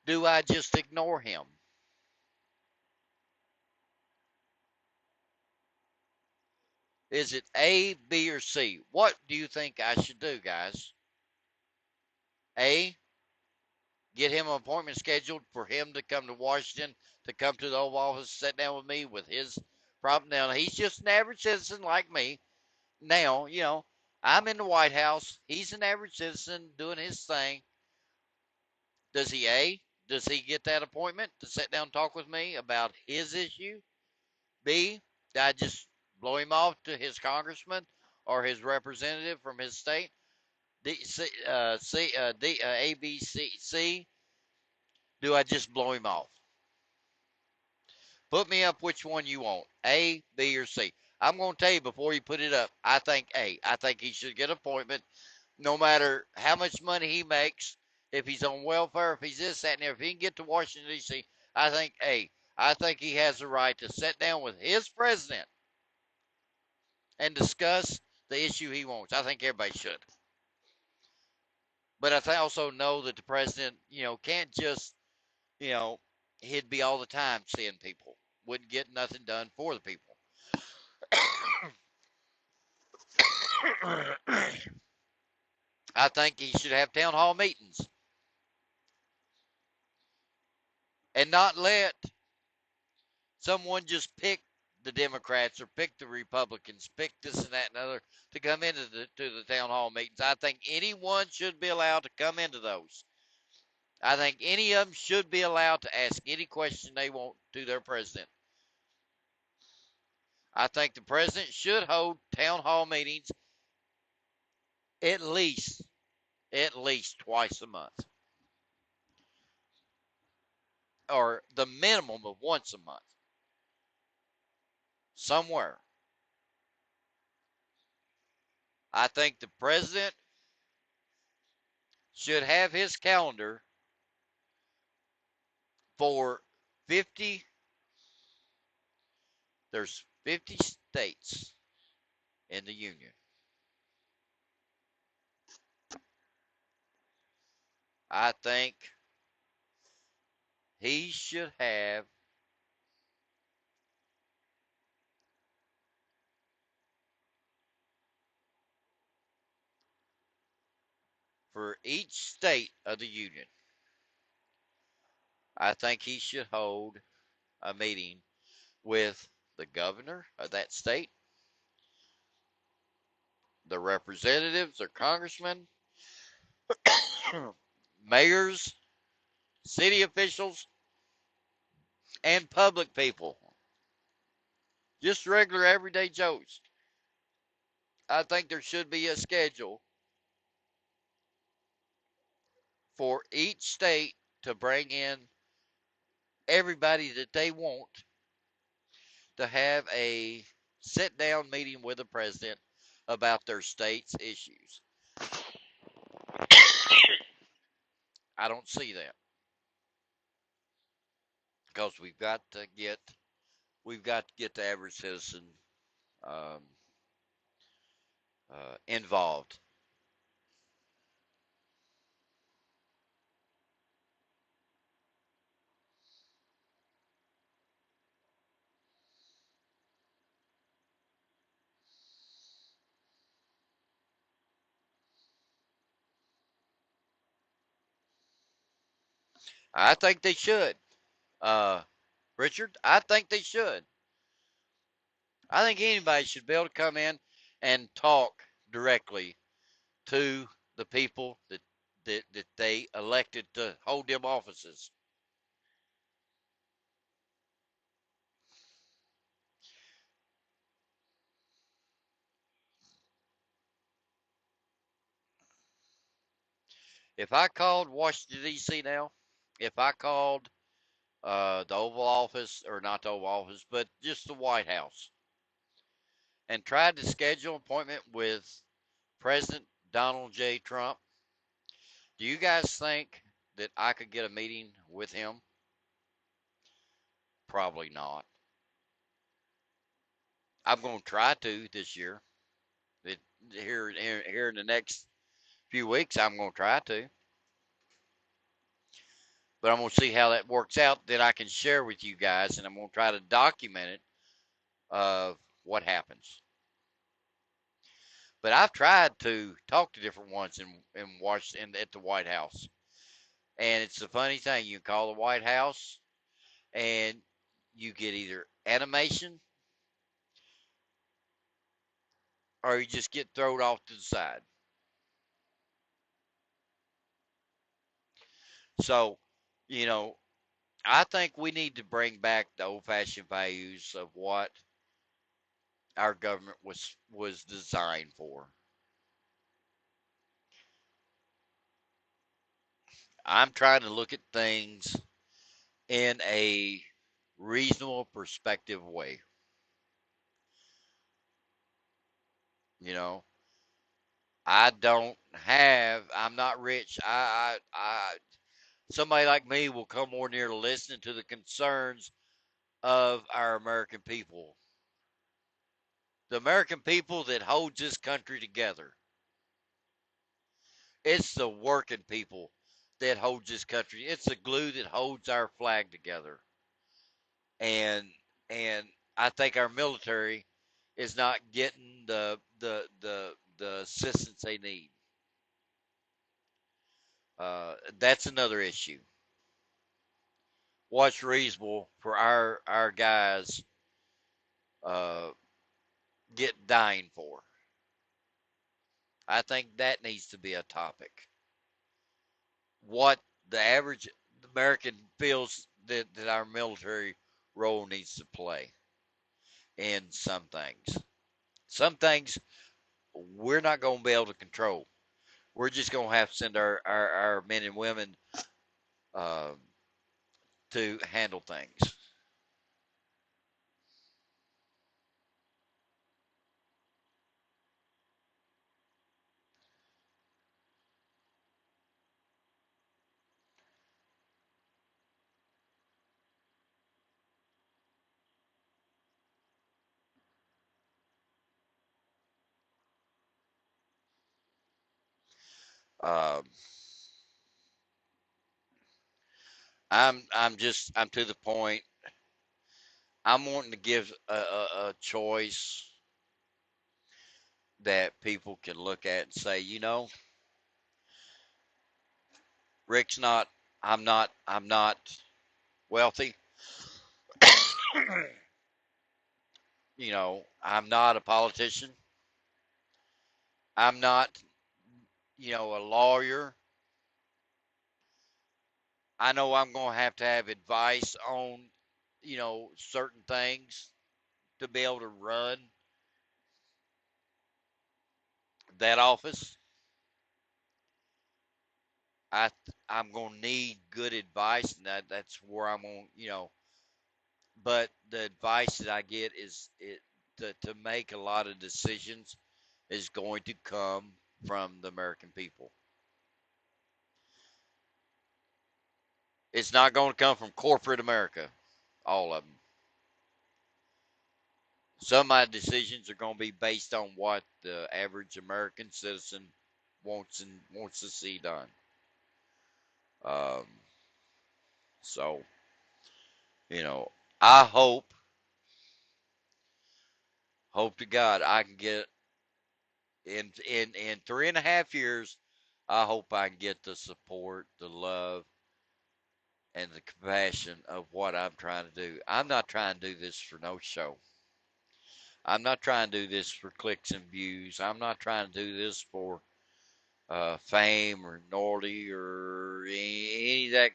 do I just ignore him? Is it A, B, or C? What do you think I should do, guys? A, get him an appointment scheduled for him to come to Washington, to come to the Oval Office, sit down with me with his problem. Now, he's just an average citizen like me. Now, I'm in the White House. He's an average citizen doing his thing. Does he A? Does he get that appointment to sit down and talk with me about his issue? B, did I just blow him off to his congressman or his representative from his state? D, C, C, D, A, B, C, C. do I just blow him off? Put me up which one you want, A, B, or C. I'm going to tell you before you put it up, I think A. I think he should get an appointment no matter how much money he makes, if he's on welfare, if he's this, that, and if he can get to Washington, D.C., I think A. I think he has the right to sit down with his president and discuss the issue he wants. I think everybody should. But I also know that the president, can't just, you know, he'd be all the time seeing people, wouldn't get nothing done for the people. I think he should have town hall meetings and not let someone just pick the Democrats or pick the Republicans, pick this and that and other to come into the town hall meetings. I think anyone should be allowed to come into those. I think any of them should be allowed to ask any question they want to their president. I think the president should hold town hall meetings at least twice a month, or the minimum of once a month, somewhere. I think the president should have his calendar for 50, there's 50 states in the union. I think he should have for each state of the union. I think he should hold a meeting with the governor of that state, the representatives or congressmen, mayors, city officials, and public people. Just regular everyday Joes. I think there should be a schedule for each state to bring in everybody that they want to have a sit down meeting with the president about their state's issues. I don't see that because we've got to get the average citizen um, involved. I think they should. Uh, Richard, I think they should. I think anybody should be able to come in and talk directly to the people that they elected to hold them offices. If I called Washington D.C. now, if I called the Oval Office, or not the Oval Office, but just the White House, and tried to schedule an appointment with President Donald J. Trump, do you guys think that I could get a meeting with him? Probably not. I'm going to try to this year. It, here in the next few weeks, I'm going to try to. But I'm going to see how that works out. That I can share with you guys, and I'm going to try to document it of what happens. But I've tried to talk to different ones in Washington at the White House, and it's a funny thing. You call the White House, and you get either animation or you just get thrown off to the side. So, you know, I think we need to bring back the old-fashioned values of what our government was designed for. I'm trying to look at things in a reasonable perspective way. You know, I'm not rich. Somebody like me will come more near to listening to the concerns of our American people. The American people that holds this country together. It's the working people that holds this country. It's the glue that holds our flag together. And and I think our military is not getting the assistance they need. That's another issue. What's reasonable for our guys uh, get dying for? I think that needs to be a topic. What the average American feels that our military role needs to play in some things. Some things we're not going to be able to control. We're just going to have to send our men and women uh, to handle things. Um, I'm to the point. I'm wanting to give a choice that people can look at and say, Rick's not. I'm not wealthy. I'm not a politician. I'm not, a lawyer. I know I'm going to have advice on, certain things to be able to run that office. I'm going to need good advice, and that's where I'm on, but the advice that I get is to make a lot of decisions is going to come from the American people. It's not going to come from corporate America, all of them. Some of my decisions are going to be based on what the average American citizen wants to see done. Um, so you know, I hope to God I can get in 3.5 years. I hope I can get the support, the love, and the compassion of what I'm trying to do. I'm not trying to do this for no show. I'm not trying to do this for clicks and views. I'm not trying to do this for fame or naughty or any of that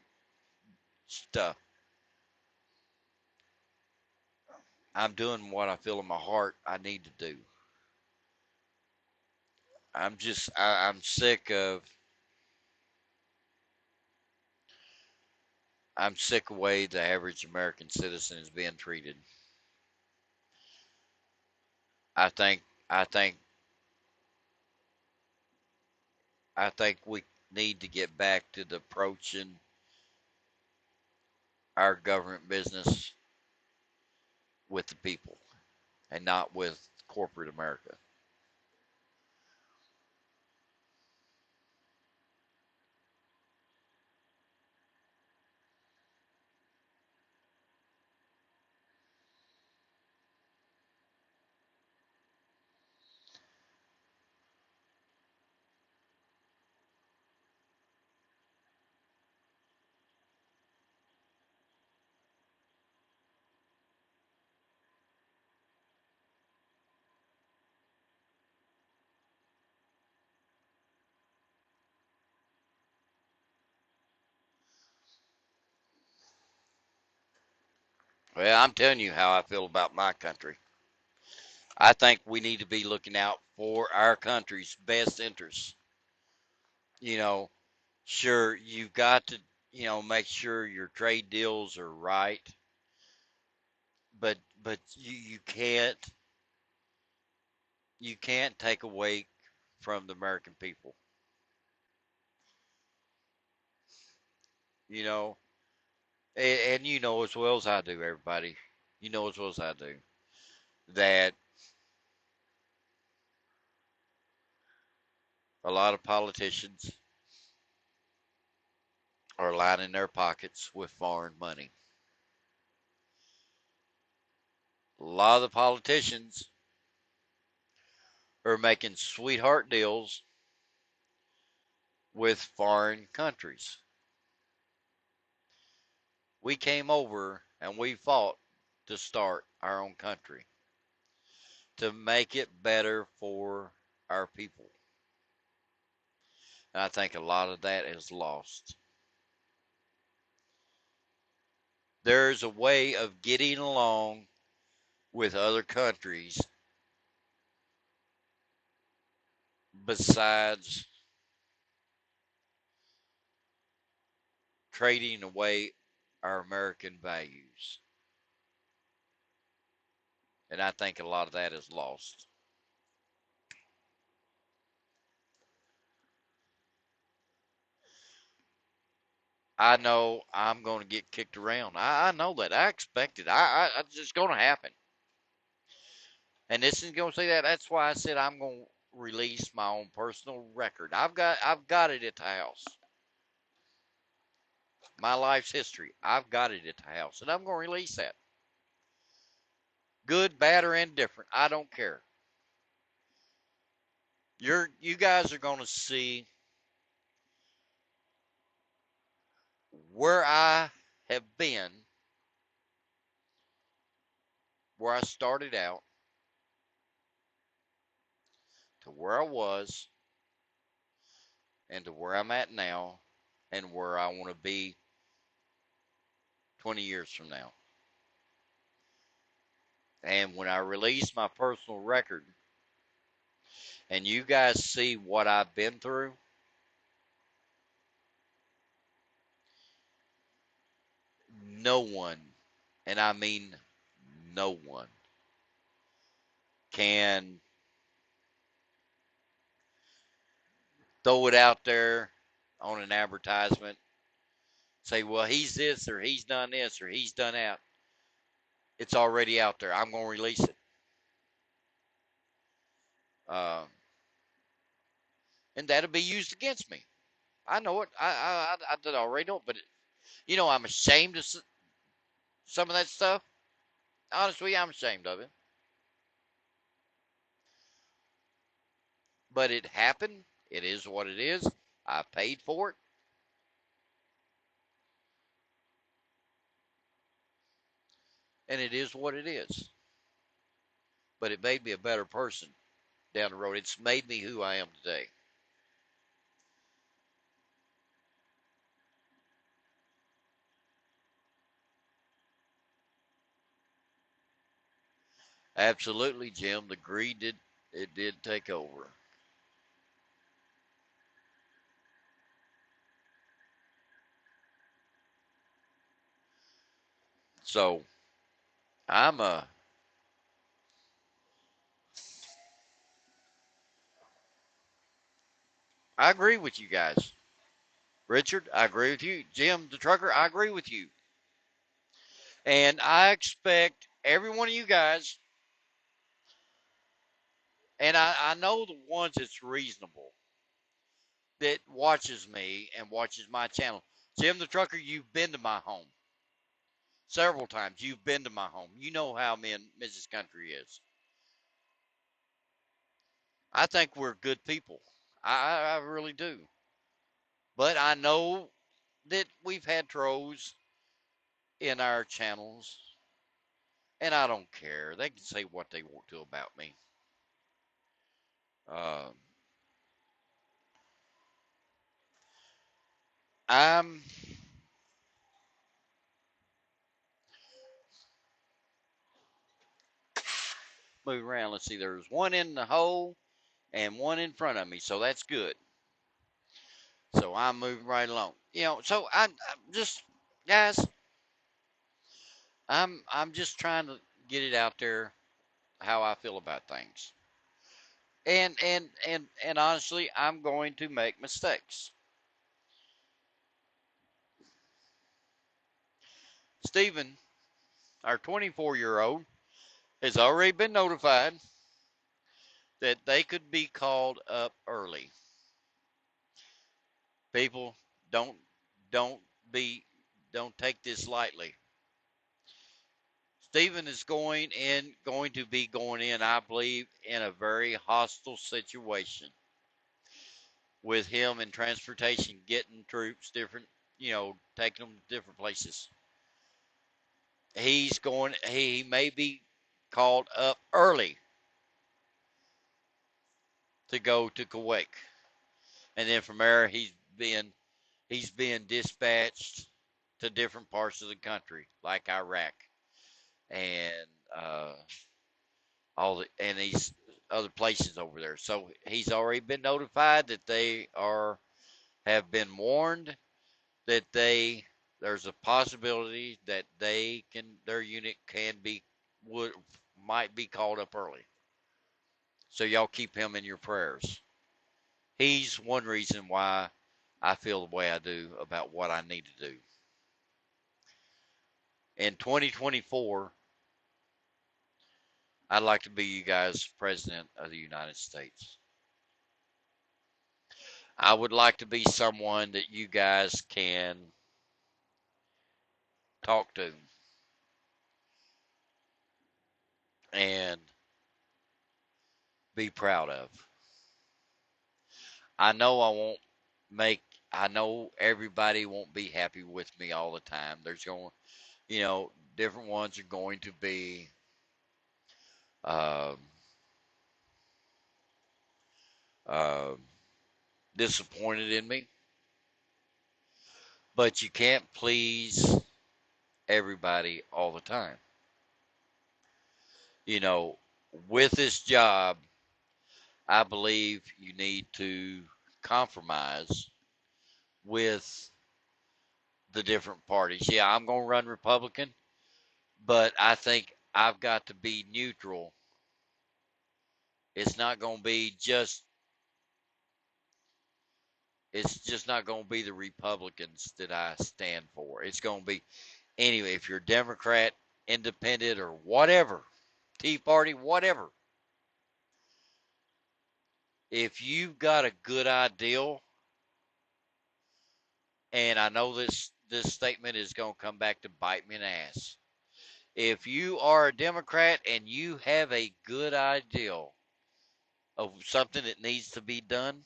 stuff. I'm doing what I feel in my heart I need to do. I'm sick of the way the average American citizen is being treated. I think I think I think we need to get back to the approaching our government business with the people and not with corporate America. Well, I'm telling you how I feel about my country. I think we need to be looking out for our country's best interests. You know, sure, you've got to. make sure your trade deals are right, but you can't take away from the American people. You know, and you know as well as I do, everybody. You know as well as I do that a lot of politicians are lining their pockets with foreign money. A lot of the politicians are making sweetheart deals with foreign countries. We came over and we fought to start our own country, to make it better for our people. And I think a lot of that is lost. There's a way of getting along with other countries besides trading away our American values. And I think a lot of that is lost. I know I'm going to get kicked around. I know that. I expect it. It's just going to happen. And this is going to say that. That's why I said I'm going to release my own personal record. I've got it at the house. My life's history. I've got it at the house, and I'm going to release that. Good, bad, or indifferent. I don't care. You guys are going to see where I have been, where I started out, to where I was, and to where I'm at now, and where I want to be 20 years from now. And when I release my personal record, and you guys see what I've been through, no one, and I mean no one, can throw it out there on an advertisement, say, well, he's this, or he's done this, or he's done that. It's already out there. I'm going to release it. Um, and that'll be used against me. I know it. I did already know it, but I'm ashamed of some of that stuff. Honestly, I'm ashamed of it. But it happened. It is what it is. I paid for it, and it is what it is. But it made me a better person down the road. It's made me who I am today. Absolutely, Jim. The greed did take over. So I'm a. I agree with you guys. Richard, I agree with you. Jim, the trucker, I agree with you. And I expect every one of you guys, and I know the ones that's reasonable, that watches me and watches my channel. Jim the trucker, you've been to my home several times. You've been to my home. You know how me and Mrs. Country is. I think we're good people. I really do. But I know that we've had trolls in our channels, and I don't care. They can say what they want to about me. Um, I'm moving around. Let's see. There's one in the hole and one in front of me, so that's good. So I'm moving right along. So I'm just, guys, I'm just trying to get it out there how I feel about things. And honestly, I'm going to make mistakes. Stephen, our 24-year-old, has already been notified that they could be called up early. People, don't don't be don't take this lightly. Stephen is going to be going in, I believe, in a very hostile situation with him in transportation, getting troops different, taking them to different places. He may be called up early to go to Kuwait, and then from there he's being dispatched to different parts of the country, like Iraq and uh, and these other places over there. So he's already been notified that they have been warned that there's a possibility that their unit would might be called up early. So y'all keep him in your prayers. He's one reason why I feel the way I do about what I need to do. In 2024, I'd like to be you guys president of the United States. I would like to be someone that you guys can talk to and be proud of. I know make I know everybody won't be happy with me all the time. There's different ones are going to be um, um, disappointed in me, but you can't please everybody all the time. You know, with this job, I believe you need to compromise with the different parties. Yeah, I'm going to run Republican, but I think I've got to be neutral. It's not going to be just it's just not going to be the Republicans that I stand for. It's going to be anyway, if you're a Democrat, independent or whatever, Tea Party, whatever. If you've got a good ideal, and I know this statement is going to come back to bite me in the ass. If you are a Democrat and you have a good ideal of something that needs to be done,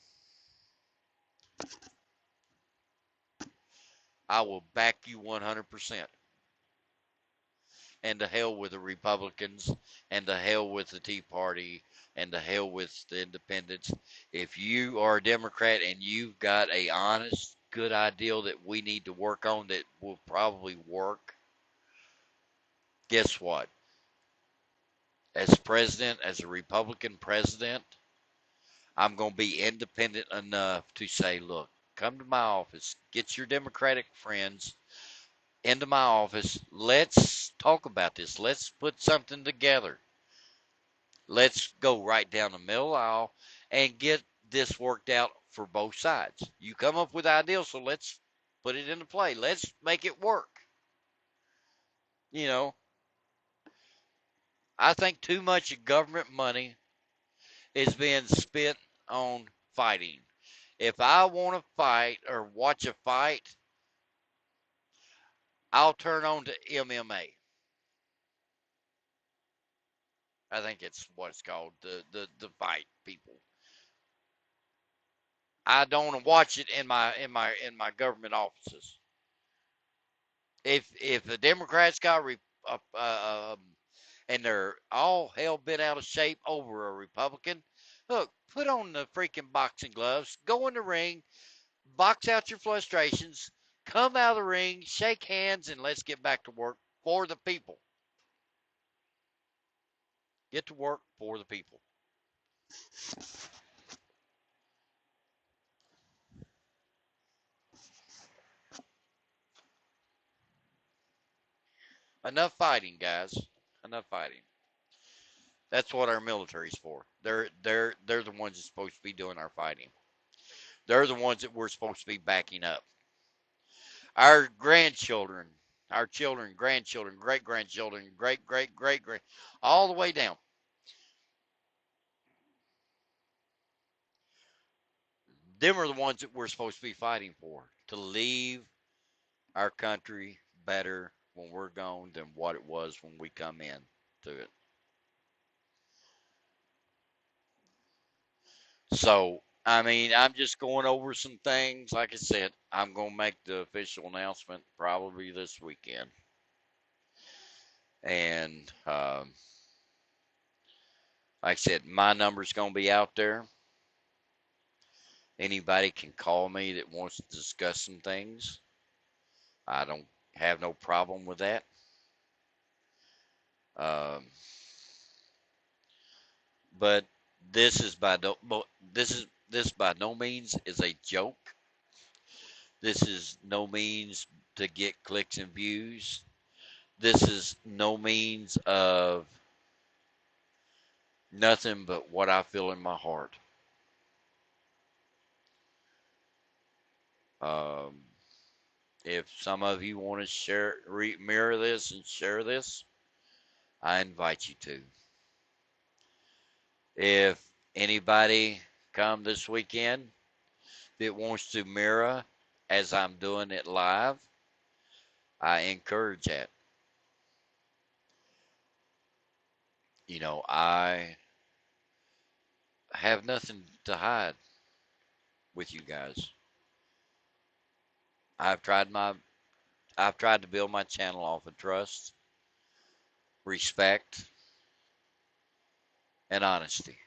I will back you 100%. And to hell with the Republicans, and to hell with the Tea Party, and to hell with the independents. If you are a Democrat and you've got a honest, good ideal that we need to work on that will probably work, guess what? As president, as a Republican president, I'm going to be independent enough to say, look, come to my office, get your Democratic friends into my office. Let's talk about this. Let's put something together. Let's go right down the middle aisle and get this worked out for both sides. You come up with ideas, so let's put it into play. Let's make it work. You know, I think too much government money is being spent on fighting. If I want to fight or watch a fight, I'll turn on to MMA. I think it's what it's called, the fight people. I don't want to watch it in my government offices. If the Democrats got and they're all hell bent out of shape over a Republican, look, put on the freaking boxing gloves, go in the ring, box out your frustrations, come out of the ring, shake hands, and let's get back to work for the people. Get to work for the people. Enough fighting, guys. Enough fighting. That's what our military's for. They're the ones that's supposed to be doing our fighting. They're the ones that we're supposed to be backing up. Our grandchildren, our children, grandchildren, great grandchildren, great, all the way down. Them are the ones that we're supposed to be fighting for to leave our country better when we're gone than what it was when we come in to it. So, I mean, I'm just going over some things. Like I said, I'm going to make the official announcement probably this weekend. And like I said, my number's going to be out there. Anybody can call me that wants to discuss some things. I don't have no problem with that. Um, but this is by no, this by no means is a joke. This is no means to get clicks and views. This is no means of nothing but what I feel in my heart. Um, if some of you want to mirror this and share this, I invite you to. If anybody come this weekend that wants to mirror as I'm doing it live, I encourage that. You know, I have nothing to hide with you guys. I've tried my I've tried to build my channel off of trust, respect, and honesty.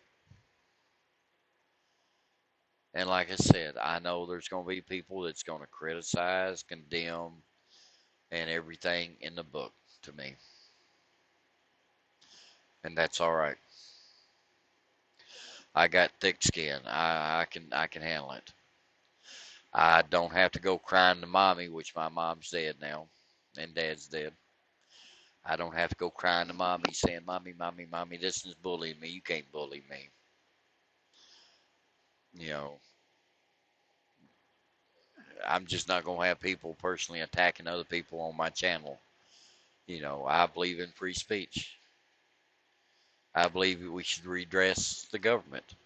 And like I said, I know there's going to be people that's going to criticize, condemn, and everything in the book to me. And that's all right. I got thick skin. I can handle it. I don't have to go crying to mommy, which my mom's dead now, and dad's dead. I don't have to go crying to mommy saying, mommy, this is bullying me. You can't bully me. You know, I'm just not going to have people personally attacking other people on my channel. You know, I believe in free speech. I believe that we should redress the government.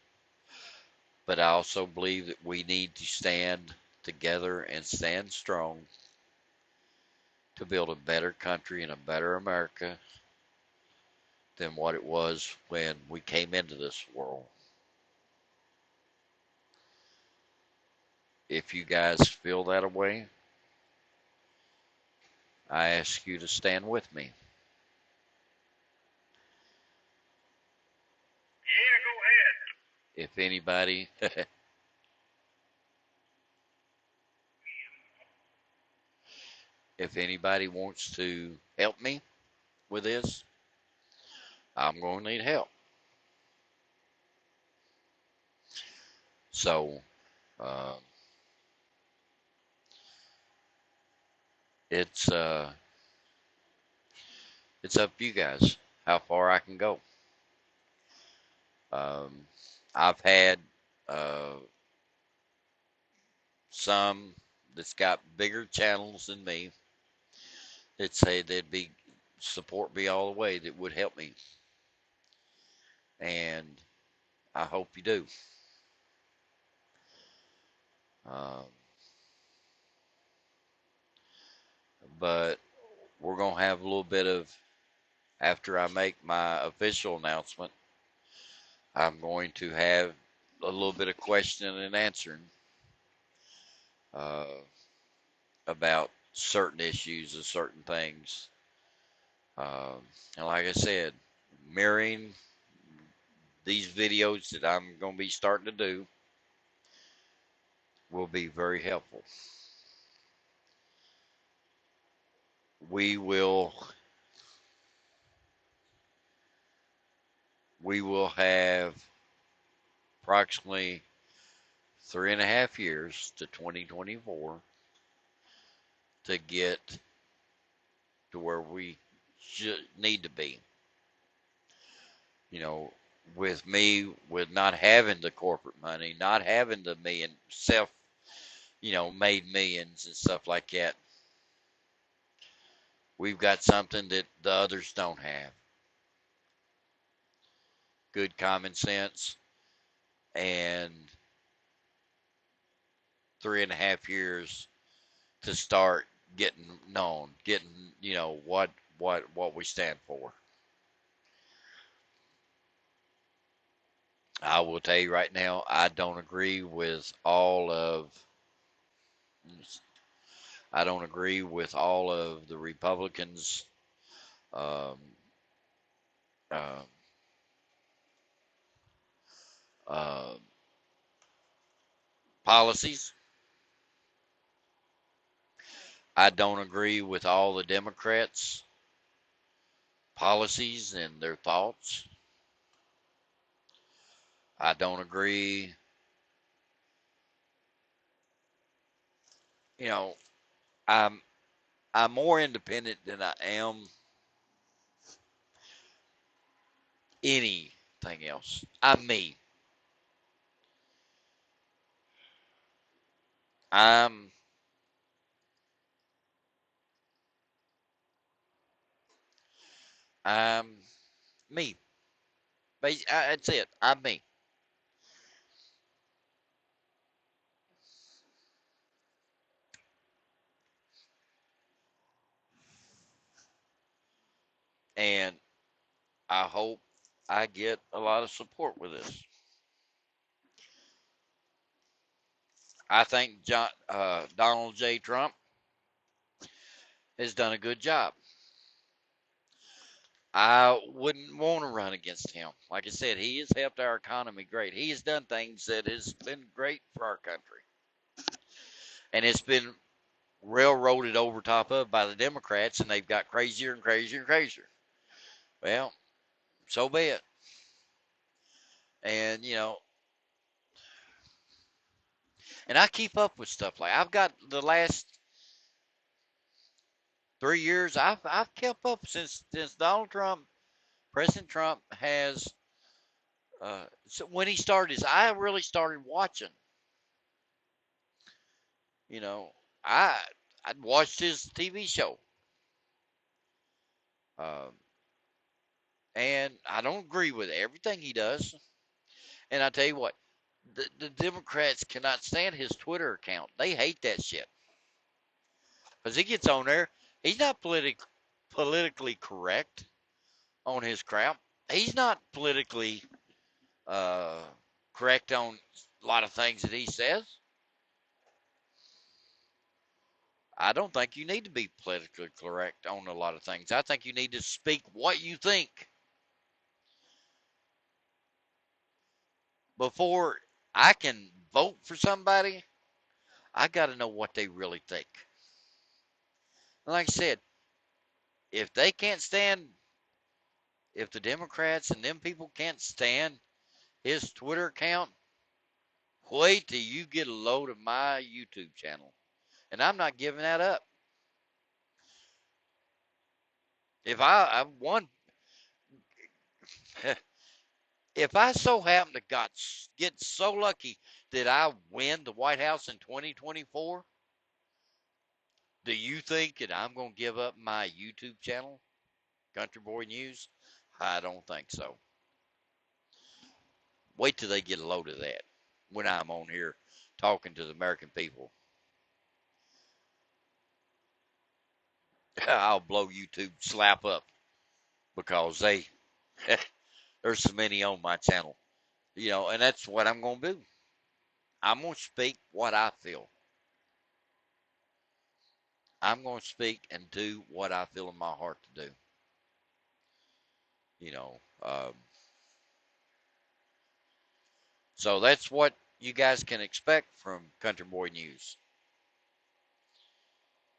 But I also believe that we need to stand together and stand strong to build a better country and a better America than what it was when we came into this world. If you guys feel that way, I ask you to stand with me. Yeah, go ahead. If anybody if anybody wants to help me with this, I'm going to need help. So, uh, it's it's up to you guys how far I can go. Um, I've had uh, some that's got bigger channels than me that say they'd be support me all the way that would help me, and I hope you do. Um, but we're gonna have a little bit of after I make my official announcement. I'm going to have a little bit of questioning and answering uh, about certain issues and certain things. And like I said, mirroring these videos that I'm going to be starting to do will be very helpful. We will we will have approximately 3.5 years to 2024 to get to where we should need to be. You know, with me, with not having the corporate money, not having the made millions and stuff like that, we've got something that the others don't have. Good common sense and 3.5 years to start getting known, getting, what we stand for. I will tell you right now, I don't agree with all of the Republicans' um, uh, uh, policies. I don't agree with all the Democrats' policies and their thoughts. I don't agree. You know, I'm I'm more independent than I am anything else. I'm me. I'm I'm me. That's it. I'm me. And I hope I get a lot of support with this. I think Donald J. Trump has done a good job. I wouldn't want to run against him. Like I said, he has helped our economy great. He has done things that has been great for our country. And it's been railroaded over top of by the Democrats, and they've got crazier and crazier and crazier. Well, so be it. And, and I keep up with stuff like I've got the last 3 years. I've kept up since Donald Trump, President Trump has. So when he started, I really started watching. You know, I I'd watched his TV show, um, and I don't agree with everything he does. And I tell you what, the Democrats cannot stand his Twitter account. They hate that shit because he gets on there. He's not politically correct on his crap. He's not politically uh, correct on a lot of things that he says. I don't think you need to be politically correct on a lot of things. I think you need to speak what you think before I can vote for somebody. I got to know what they really think. Like I said, if they can't stand, if the Democrats and them people can't stand his Twitter account, wait till you get a load of my YouTube channel. And I'm not giving that up. If I one, if I so happen to get so lucky that I win the White House in 2024, do you think that I'm going to give up my YouTube channel, Country Boy News? I don't think so. Wait till they get a load of that when I'm on here talking to the American people. I'll blow YouTube slap up because there's so many on my channel, and that's what I'm going to do. I'm going to speak what I feel. I'm going to speak and do what I feel in my heart to do. You know, um, so that's what you guys can expect from Country Boy News.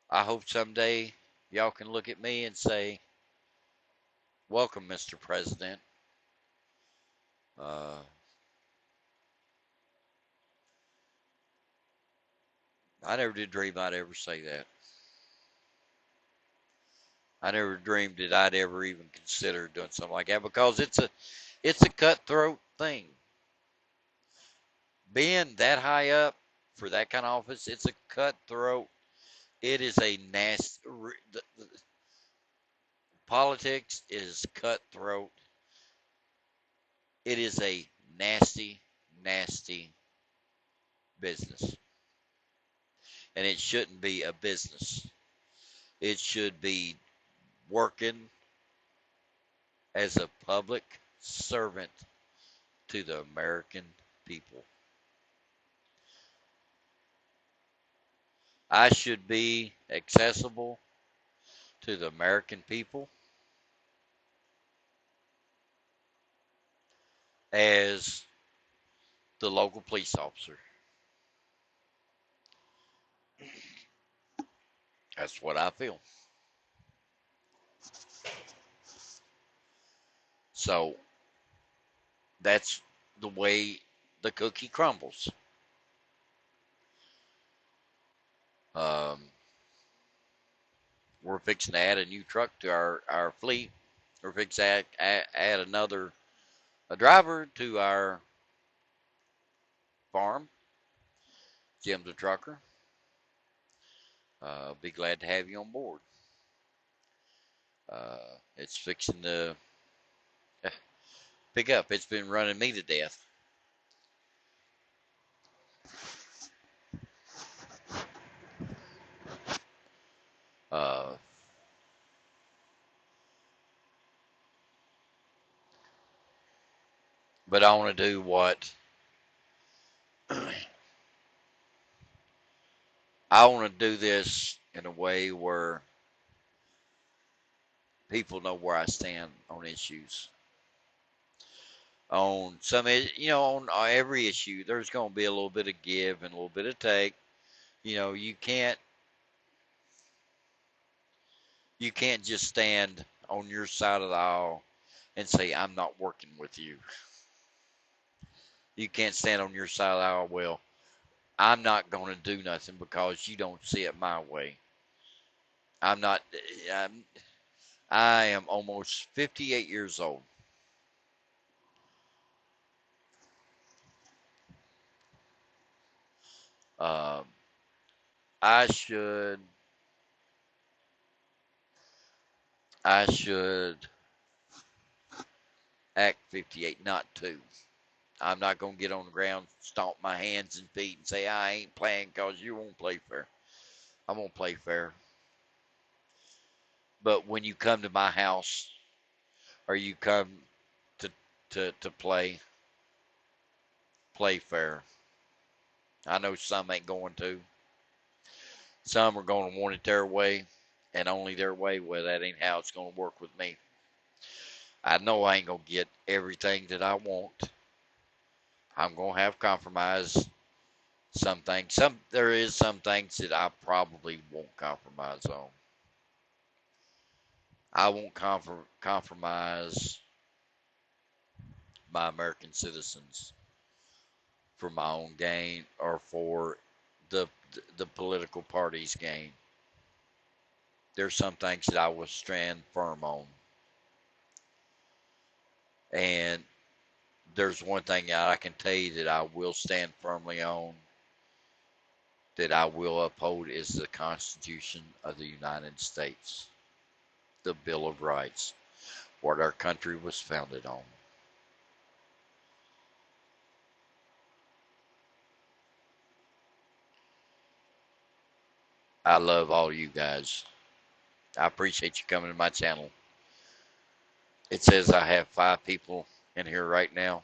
I hope someday y'all can look at me and say, "Welcome, Mr. President." Uh, I never did dream I'd ever say that. I never dreamed that I'd ever even consider doing something like that because it's a cutthroat thing. Being that high up for that kind of office, it's a cutthroat. It is a nasty. Politics is cutthroat. It is a nasty, nasty business, and it shouldn't be a business. It should be working as a public servant to the American people. I should be accessible to the American people as the local police officer. That's what I feel. So that's the way the cookie crumbles. Um, we're fixing to add a new truck to our fleet. We're fixing to add another a driver to our farm. Jim the trucker. Be glad to have you on board. It's fixing to pick up. It's been running me to death. Uh, but I want to do what I want to do this in a way where people know where I stand on issues. On some, on every issue, there's going to be a little bit of give and a little bit of take. You can't just stand on your side of the aisle and say I'm not working with you. You can't stand on your side of the aisle. Well, I'm not going to do nothing because you don't see it my way. I'm not. I'm, I am almost 58 years old. Um, I should. I should act 58, not two. I'm not going to get on the ground, stomp my hands and feet, and say I ain't playing because you won't play fair. I'm going to play fair. But when you come to my house or you come to to play fair. I know some ain't going to. Some are going to want it their way and only their way. Well, that ain't how it's going to work with me. I know I ain't going to get everything that I want. I'm going to have compromise. Some things, there is some things that I probably won't compromise on. I won't compromise my American citizens for my own gain or for the the political party's gain. There's some things that I will stand firm on. And there's one thing that I can tell you that I will stand firmly on, that I will uphold, is the Constitution of the United States, the Bill of Rights, what our country was founded on. I love all you guys. I appreciate you coming to my channel. It says I have 5 people in here right now.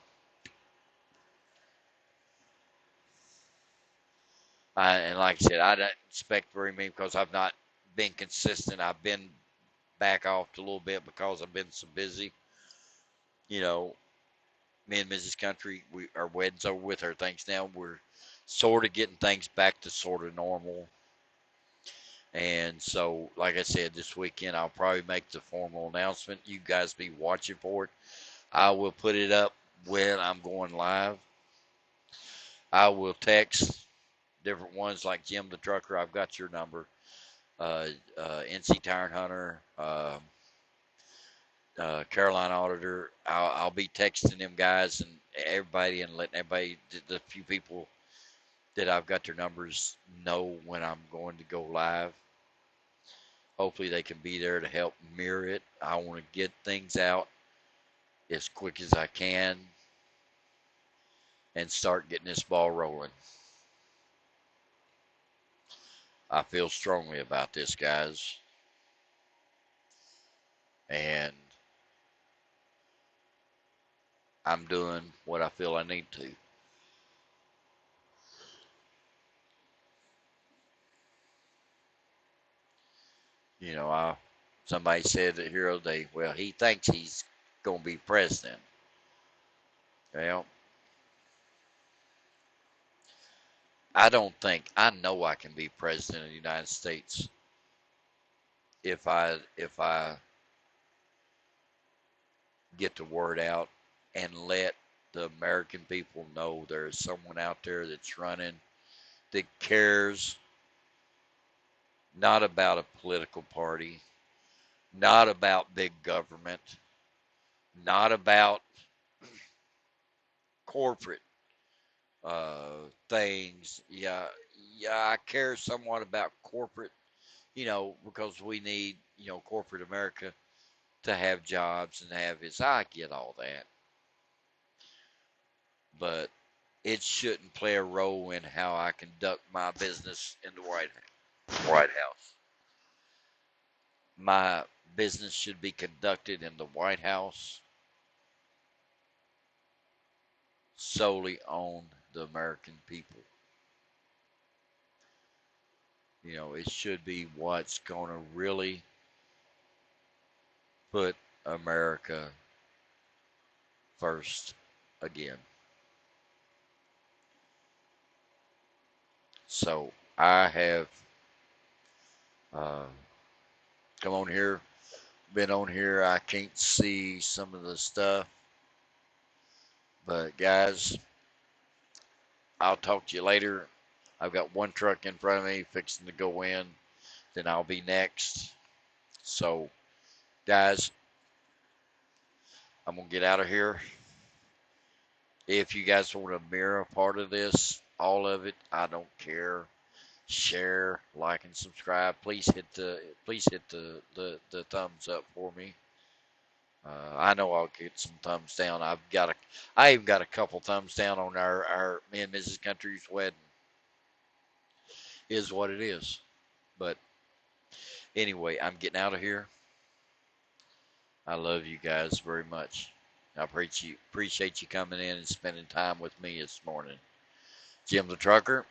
And like I said, I don't expect very many because I've not been consistent. I've been back off a little bit because I've been so busy. You know, me and Mrs. Country, our wedding's over with, our things now. We're sort of getting things back to sort of normal. And so, like I said, this weekend I'll probably make the formal announcement. You guys be watching for it. I will put it up when I'm going live. I will text different ones like Jim the Trucker. I've got your number. uh, NC Tire and Hunter, Carolina Auditor. I'll be texting them guys and everybody and letting everybody, the few people that I've got their numbers, know when I'm going to go live. Hopefully they can be there to help mirror it. I want to get things out as quick as I can and start getting this ball rolling. I feel strongly about this, guys, and I'm doing what I feel I need to. You know, somebody said that Hero Day, well, he thinks he's going to be president. Well, I don't think, I know I can be president of the United States if I get the word out and let the American people know there's someone out there that's running that cares not about a political party, not about big government, not about corporate things. Yeah, yeah, I care somewhat about corporate, because we need, corporate America to have jobs and have his. I get all that, but it shouldn't play a role in how I conduct my business in the White House. My business should be conducted in the White House solely on the American people. It should be what's going to really put America first again. So I have uh, come on here, been on here. I can't see some of the stuff, but guys, I'll talk to you later. I've got one truck in front of me fixing to go in, then I'll be next. So, guys, I'm going to get out of here. If you guys want to mirror a part of this, all of it, I don't care. Share, like, and subscribe. Please hit the thumbs up for me. I know I'll get some thumbs down. I even got a couple thumbs down on our me and Mrs. Country's wedding. Is what it is. But anyway, I'm getting out of here. I love you guys very much. I appreciate you coming in and spending time with me this morning. Jim the Trucker,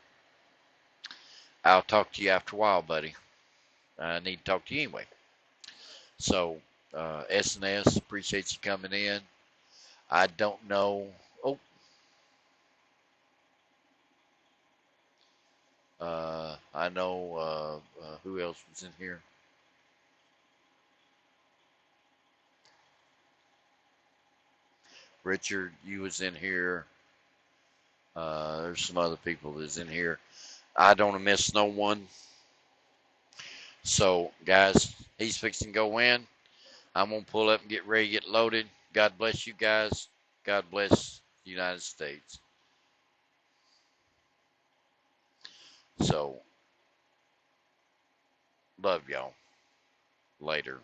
I'll talk to you after a while, buddy. I need to talk to you anyway. So, S&S, appreciate you coming in. I don't know. Oh, I know who else was in here. Richard, you was in here. There's some other people that's in here. I don't miss no one. So, guys, he's fixing to go in. I'm going to pull up and get ready to get loaded. God bless you guys. God bless the United States. So, love y'all. Later.